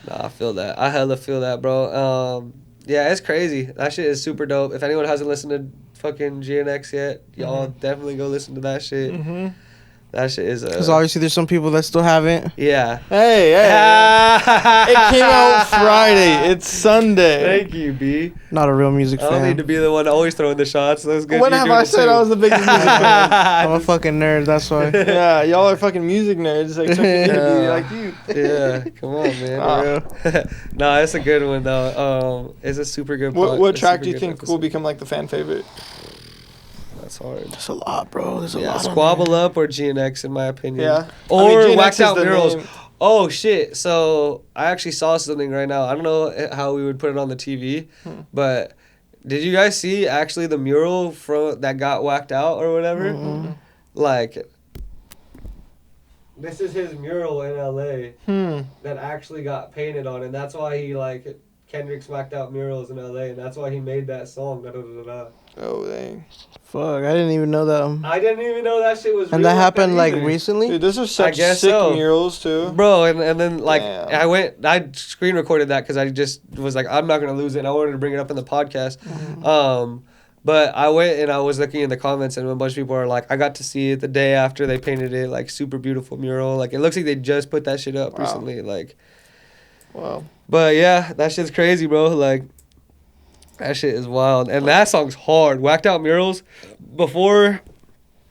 Nah, I feel that. I hella feel that, bro. Yeah, it's crazy. That shit is super dope. If anyone hasn't listened to fucking GNX yet, y'all definitely go listen to that shit. Mm-hmm. That shit is Because obviously there's some people that still haven't. yeah. Hey, it came out Friday. It's Sunday. Thank you, B. Not a real music I don't need fan. to be the one always throwing the shots. That's good. When you're have doing I it said too. I was the biggest music fan? I'm a fucking nerd. That's why. Yeah, y'all are fucking music nerds. Like, expecting me to be like you. Yeah, come on, man. Ah. Nah, it's a good one though. It's a super good. What it's track super do you good think episode. will become like the fan favorite? That's hard. There's a lot, bro. There's a Yeah, lot. on Squabble there. Up or GNX in my opinion. Yeah. Or GNX Whacked is Out the Murals. name. Oh shit! So I actually saw something right now. I don't know how we would put it on the TV, but did you guys see actually the mural from that got whacked out or whatever? Like, this is his mural in LA that actually got painted on, and that's why he like Kendrick's whacked out murals in LA, and that's why he made that song. Da, da, da, da. Oh, dang. Fuck, I didn't even know that. I didn't even know that shit was. And real that happened like either. recently. Dude, those are such guess sick so. murals, too. Bro, and then like Damn. I screen recorded that because I just was like, I'm not gonna lose it. And I wanted to bring it up in the podcast. But I went and I was looking in the comments, and a bunch of people are like, I got to see it the day after they painted it, like super beautiful mural. Like it looks like they just put that shit up Wow. recently. Like, Wow. but yeah, that shit's crazy, bro. Like that shit is wild, and that song's hard. Whacked Out Murals. Before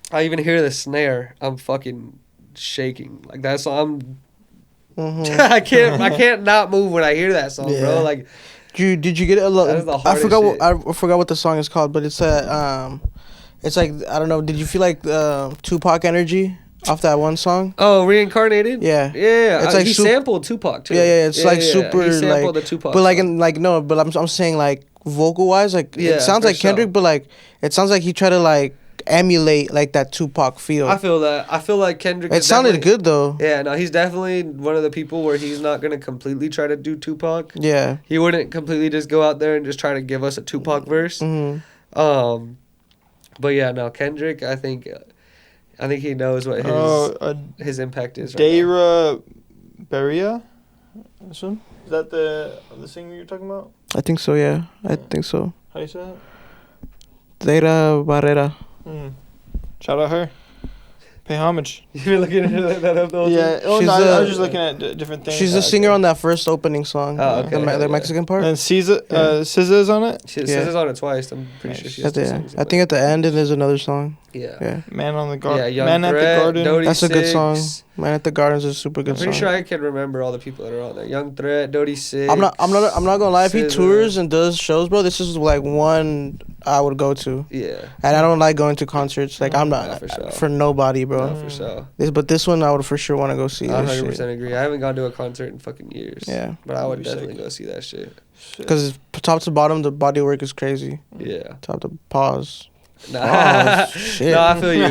I even hear the snare, I'm fucking shaking. Like that song, I can't not move when I hear that song, Yeah. bro. Like. Did you get it? That is the I hardest forgot shit. I forgot what the song is called, but it's it's like I don't know. Did you feel like Tupac energy off that one song? Oh, Reincarnated? Yeah. Yeah. It's like he sampled Tupac too. Yeah. It's like super He sampled like. the Tupac. But like song. in like no, but I'm saying like vocal wise, like Yeah, it sounds for like Kendrick, sure. but like it sounds like he tried to like emulate like that Tupac feel. I feel that. I feel like Kendrick. It sounded good though. Yeah, no, he's definitely one of the people where he's not gonna completely try to do Tupac. Yeah. He wouldn't completely just go out there and just try to give us a Tupac verse. But yeah, no, Kendrick. I think he knows what his impact is. Dara Beria, this one, is that the singer you're talking about? I think so. Yeah, I think so. How you say it? Dara Barrera. Shout out her. Pay homage. You were looking at that up the whole Yeah. time? Oh, no, I was just looking at different things. She's the singer on that first opening song. Oh, okay. The Mexican part. And SZA's on it? SZA's on it twice. I'm pretty sure she's I think at the end there's another song. Yeah. Man on the Garden. Yeah, Young Man at the Threat, Garden. Dodie That's a good Six. song. Man at the Gardens is a super good I'm pretty song. sure I can remember all the people that are on there. Young Threat, Dodie Six. I'm not gonna lie. If he SZA. tours and does shows, bro, this is like one I would go to. Yeah. And I don't like going to concerts. Like I'm not for sure. for nobody, bro. No, for sure. But this one I would for sure want to go see. I this 100% shit. agree. I haven't gone to a concert in fucking years. Yeah. But I would That'd be definitely sick. go see that shit. Because top to bottom, the body work is crazy. Yeah. Top to pause. Nah. Shit. No, I feel you.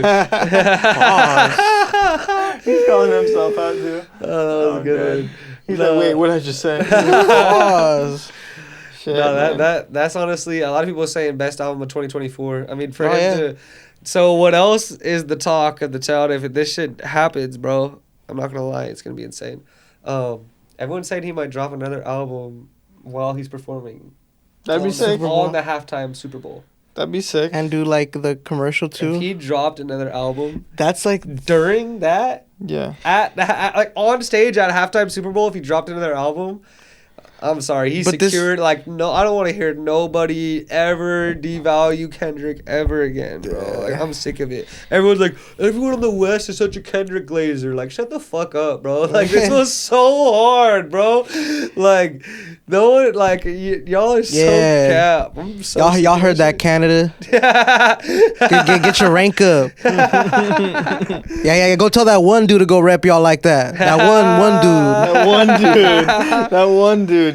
He's calling himself out too. Oh, that was a good one. He's like, wait, what did I just say? Pause. Shit, No, man. that's honestly a lot of people are saying best album of 2024. I mean, for Oh, him yeah. to. So what else is the talk of the town? If this shit happens, bro, I'm not gonna lie, it's gonna be insane. Everyone's saying he might drop another album while he's performing. That'd be sick. On the halftime Super Bowl. That'd be sick. And do like the commercial too. If he dropped another album That's like during that, Yeah. like on stage at halftime Super Bowl, if he dropped another album, I'm sorry, he But this- secured no. I don't want to hear nobody ever devalue Kendrick ever again, bro. Like I'm sick of it. Everyone's like, everyone on the West is such a Kendrick glazer. Like shut the fuck up, bro. Like this was so hard, bro. Like no one, like y'all are so cap. I'm so y'all heard that, Canada. get your rank up. yeah. Go tell that one dude to go rep y'all like that. That one dude. That one dude.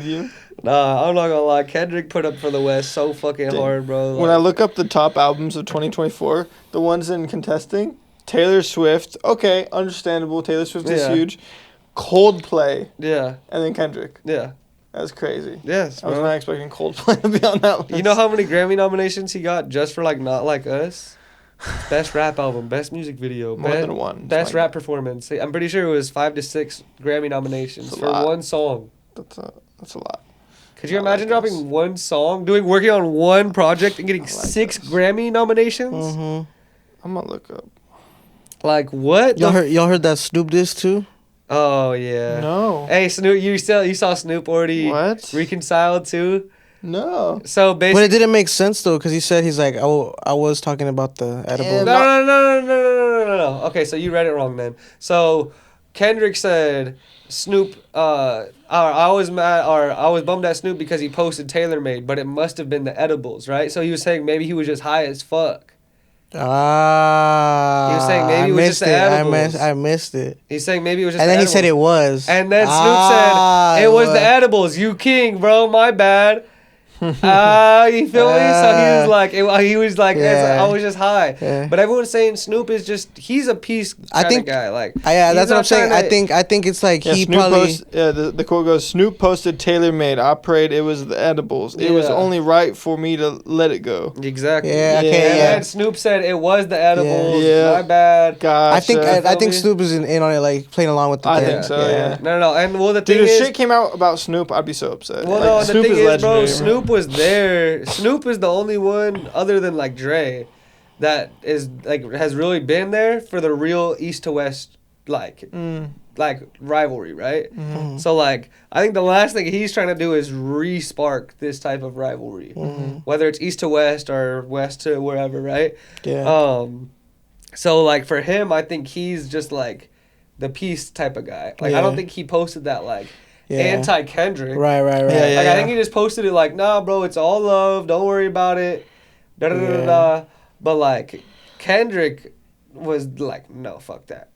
Nah, I'm not gonna lie. Kendrick put up for the West so fucking hard, bro. When I look up the top albums of 2024, the ones in contesting, Taylor Swift. Okay, understandable. Taylor Swift is Yeah. huge. Coldplay, Yeah, and then Kendrick. yeah, That's crazy. yes, I was bro. not expecting Coldplay to be on that list. You know how many Grammy nominations he got just for like Not Like Us? Best rap album, best music video, More than one. best It's rap performance. I'm pretty sure it was 5 to 6 Grammy nominations That's a for lot. one song. That's a lot. Could you Not imagine Like dropping Us. one song, working on one project and getting Not Like 6 Us. Grammy nominations? Mm-hmm. I'm gonna look up. Like what? Y'all heard that Snoop diss too? Oh yeah. No. Hey Snoop, you saw Snoop already What? reconciled too? No. So But basically, it didn't make sense though, because he's like, I was talking about the edible. No. Okay, so you read it wrong then. So Kendrick said Snoop. I was mad, or I was bummed at Snoop because he posted TaylorMade, but it must have been the edibles, right? So he was saying maybe he was just high as fuck. Ah. He was saying maybe I it was missed just the edibles. I missed it. He's saying maybe it was just. And the then he said it edibles. was. And then Snoop said it was the edibles. You king, bro. My bad. You feel me? So he was like, Yeah. I was just high. Yeah. But everyone's saying Snoop is just, he's a peace kind think- of guy. Like, Yeah, that's he's what I'm not saying. trying to- I think it's like Yeah, he Snoop probably. the quote goes, Snoop posted TaylorMade. I prayed it was the edibles. It was Yeah. only right for me to let it go. Exactly. Yeah, And okay, yeah. then Snoop said it was the edibles. Yeah. My bad. Gotcha. I think me? Snoop is in on it, like playing along with the I thing. think so, yeah. No. And well, the thing Dude, if is, shit came out about Snoop, I'd be so upset. well, Like, no, the Snoop thing is, bro, legendary, Snoop was there. Snoop is the only one other than like Dre that is like has really been there for the real East to West like rivalry, right? So like I think the last thing he's trying to do is re-spark this type of rivalry, whether it's East to West or West to wherever, right? Yeah. So like for him, I think he's just like the peace type of guy. Like I don't Yeah. think he posted that like Yeah. anti-Kendrick. Right. Yeah, Like yeah. I think he just posted it like, nah, bro, it's all love. Don't worry about it. Da da da da. Yeah. Da. But like Kendrick was like, no, fuck that.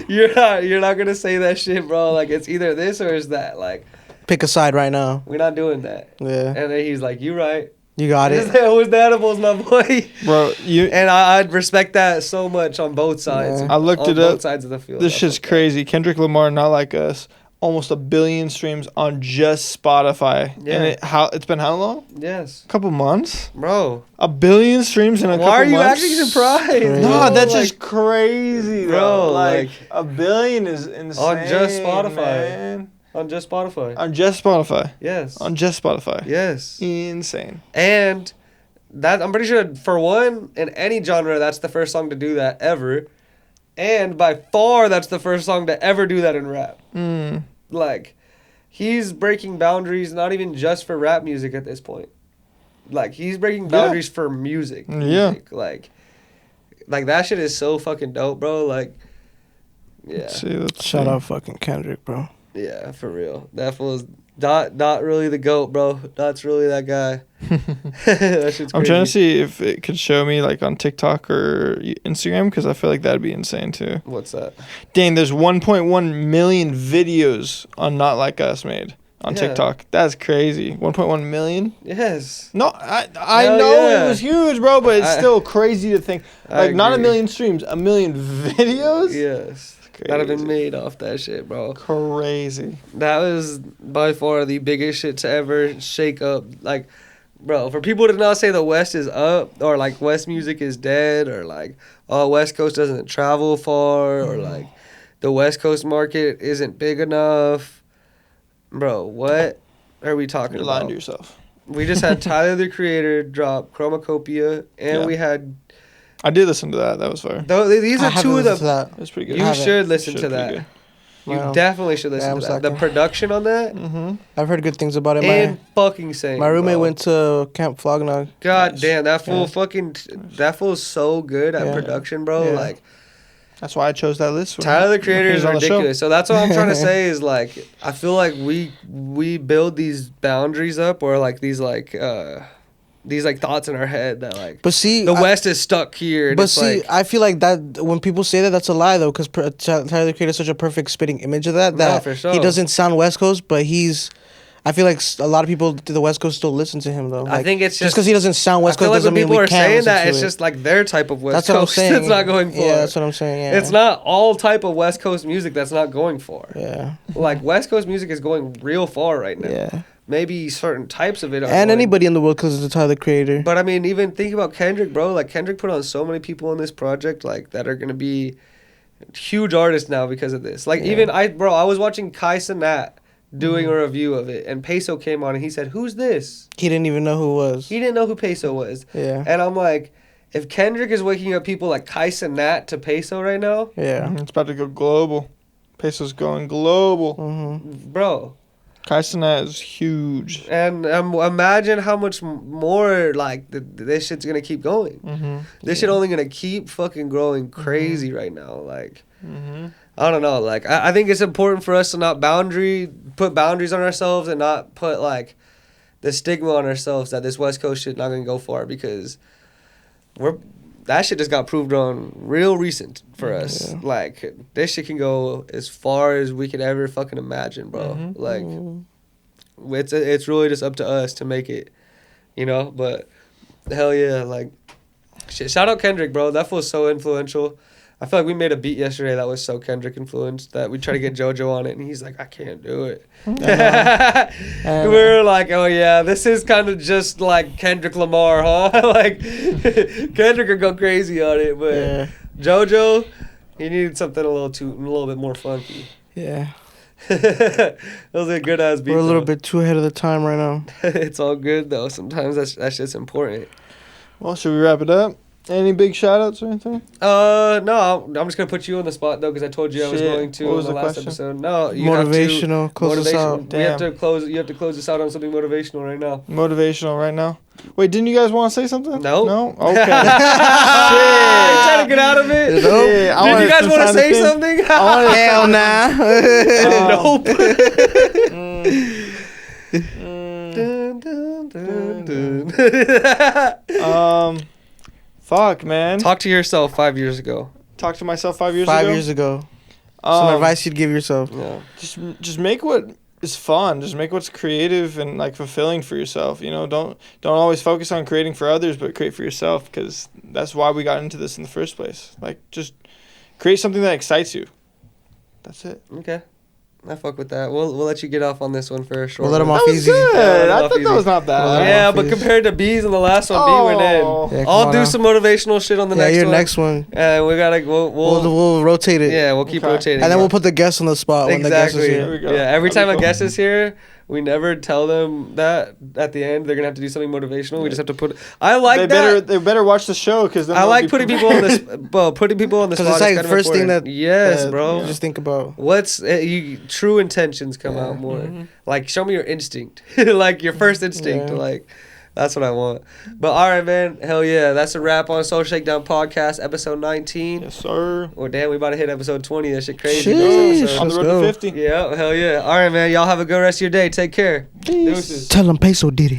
You're not gonna say that shit, bro. Like it's either this or it's that. Like Pick a side right now. we're not doing that. Yeah. And then he's like, you right. You got it. Who's the edibles, my boy? Bro, And I'd respect that so much on both sides. Yeah. I looked on it up. both sides of the field. This shit's crazy. Kendrick Lamar, Not Like Us, almost 1 billion streams on just Spotify. Yeah. And it's been how long? Yes. A couple months? Bro. 1 billion streams in a couple months? Why are you acting surprised? Crazy. No, bro? that's Like, just crazy, bro, bro. like, 1 billion is insane. On just Spotify. Man. On just Spotify. On just Spotify. Yes. On just Spotify. Yes. Insane. And that I'm pretty sure for one, in any genre, that's the first song to do that ever. And by far, that's the first song to ever do that in rap. Like, he's breaking boundaries, not even just for rap music at this point. Like, he's breaking boundaries for music. Yeah. Like that shit is so fucking dope, bro. Like, yeah. Let's Shout see. out fucking Kendrick, bro. Yeah, for real. That fool's not really the GOAT, bro. That's really that guy. That shit's I'm crazy. trying to see if it could show me like on TikTok or Instagram because I feel like that'd be insane too. What's that? Dang, there's 1.1 million videos on Not Like Us made on Yeah. TikTok. That's crazy. 1.1 million? Yes. No, I Hell know yeah. it was huge, bro, but it's still crazy to think. I Like, not 1 agree. million streams, 1 million videos? Yes. That have been made off that shit, bro. Crazy. That was by far the biggest shit to ever shake up. Like, bro, for people to not say the West is up or like West music is dead or like, oh, West Coast doesn't travel far or like the West Coast market isn't big enough. Bro, what are we talking You're about? lying to yourself. We just had Tyler the Creator drop Chromacopia and Yeah. we had I did listen to that. That was fire. these I are haven't two of listened to the that. It was pretty good. you haven't. should listen Shit, to pretty that. good. You Wow. definitely should listen I'm to that. The sucking. production on that, Mm-hmm. I've heard good things about it. and fucking sane. My roommate bro. went to Camp Flognog. God Nice. damn, that fool Yeah. fucking that fool's so good at Yeah. production, bro. Yeah. Like That's why I chose that list. when Tyler the he Creator was is on the show. ridiculous. So that's what I'm trying to say is like I feel like we build these boundaries up or like these like thoughts in our head that like But see, the West is stuck here. And But it's see, like, I feel like that when people say that, that's a lie though, because Tyler the Creator is such a perfect spitting image of that. No, That for sure. he doesn't sound West Coast, but he's. I feel like a lot of people to the West Coast still listen to him though. I Like, think it's just because he doesn't sound West I feel Coast like doesn't when mean people we are can't saying listen that, to it's it. just like their type of West That's what I'm Coast saying. that's not going for. Yeah, that's what I'm saying. Yeah. It's not all type of West Coast music that's not going for. Yeah. Like West Coast music is going real far right now. Yeah. Maybe certain types of it are And going. anybody in the world because of the Tyler the Creator. But I mean, even think about Kendrick, bro. Like Kendrick put on so many people on this project, like that are gonna be huge artists now because of this. Like Yeah. even I was watching Kai Cenat doing a review of it, and Peso came on and he said, "Who's this?" He didn't even know who it was. He didn't know who Peso was, Yeah. and I'm like, if Kendrick is waking up people like Kai Cenat to Peso right now, Yeah. It's about to go global. Peso's going global. Mm-hmm. bro. Kai Cenat is huge. And imagine how much more like this shit's gonna keep going. Mm-hmm. This shit only gonna keep fucking growing crazy right now. Like. Mm-hmm. I don't know. Like, I think it's important for us to not put boundaries on ourselves and not put, like, the stigma on ourselves that this West Coast shit not going to go far because that shit just got proved on real recent for us. Yeah. Like, this shit can go as far as we could ever fucking imagine, bro. Mhm. Like, it's really just up to us to make it, you know? But, hell yeah, like, shit. Shout out Kendrick, bro. That fool's so influential. I feel like we made a beat yesterday that was so Kendrick influenced that we tried to get JoJo on it, and he's like, I can't do it. We were like, oh, yeah, this is kind of just like Kendrick Lamar, huh? Like, Kendrick could go crazy on it, but Yeah. JoJo, he needed something a little bit more funky. Yeah. That was a good-ass beat, We're a little though. bit too ahead of the time right now. It's all good, though. Sometimes that's just important. Well, should we wrap it up? Any big shout outs or anything? No, I'm just gonna put you on the spot though, because I told you I was Shit. going to What in was the the last question? episode. No, you Motivational. have to, Close us out. We have Damn. to close. You have to close us out on something motivational right now. Motivational right now. Wait, didn't you guys want to say something? No. No? Okay. You trying to get out of it? Nope. Shit, I Did wanted you guys some want to time say think. something? Hell nah. Nope. Fuck, man. Talk to yourself 5 years ago. Talk to myself 5 years ago. 5 years ago. Some Um, advice you'd give yourself. Yeah. Just make what is fun. Just make what's creative and like fulfilling for yourself. You know, don't always focus on creating for others, but create for yourself, because that's why we got into this in the first place. Like, just create something that excites you. That's it. Okay. I fuck with that. We'll let you get off on this one for a short. We'll let him one. off That was easy. good. Yeah, I thought that was not bad. Yeah, but compared to B's in the last one, B went Oh. in. Yeah, come I'll on do now. some motivational shit on the Yeah, next your one. next one. And we gotta We'll rotate it. yeah, we'll keep Okay. rotating. And then it. we'll put the guest on the spot when the guest is Exactly. There here. we go. Yeah, every That'd time be a cool. guest is here, we never tell them that at the end they're gonna have to do something motivational. We just have to put. I like that. They better watch the show, because then I they'll like be putting prepared. people on this. Well, putting people on the spot. Because it's is like kind the of first thing important. that Yes, that bro. you just think about. What's true intentions come out more. Like, show me your instinct, like your first instinct. Yeah. Like, that's what I want. But all right, man. Hell yeah, that's a wrap on Soul Shakedown podcast, episode 19. Yes, sir. Well, damn, we about to hit episode 20. That shit crazy. Sheesh. Next episode. On the Let's road go. to 50. Yeah, hell yeah. All right, man. Y'all have a good rest of your day. Take care. Deuces. Tell them Peso did it.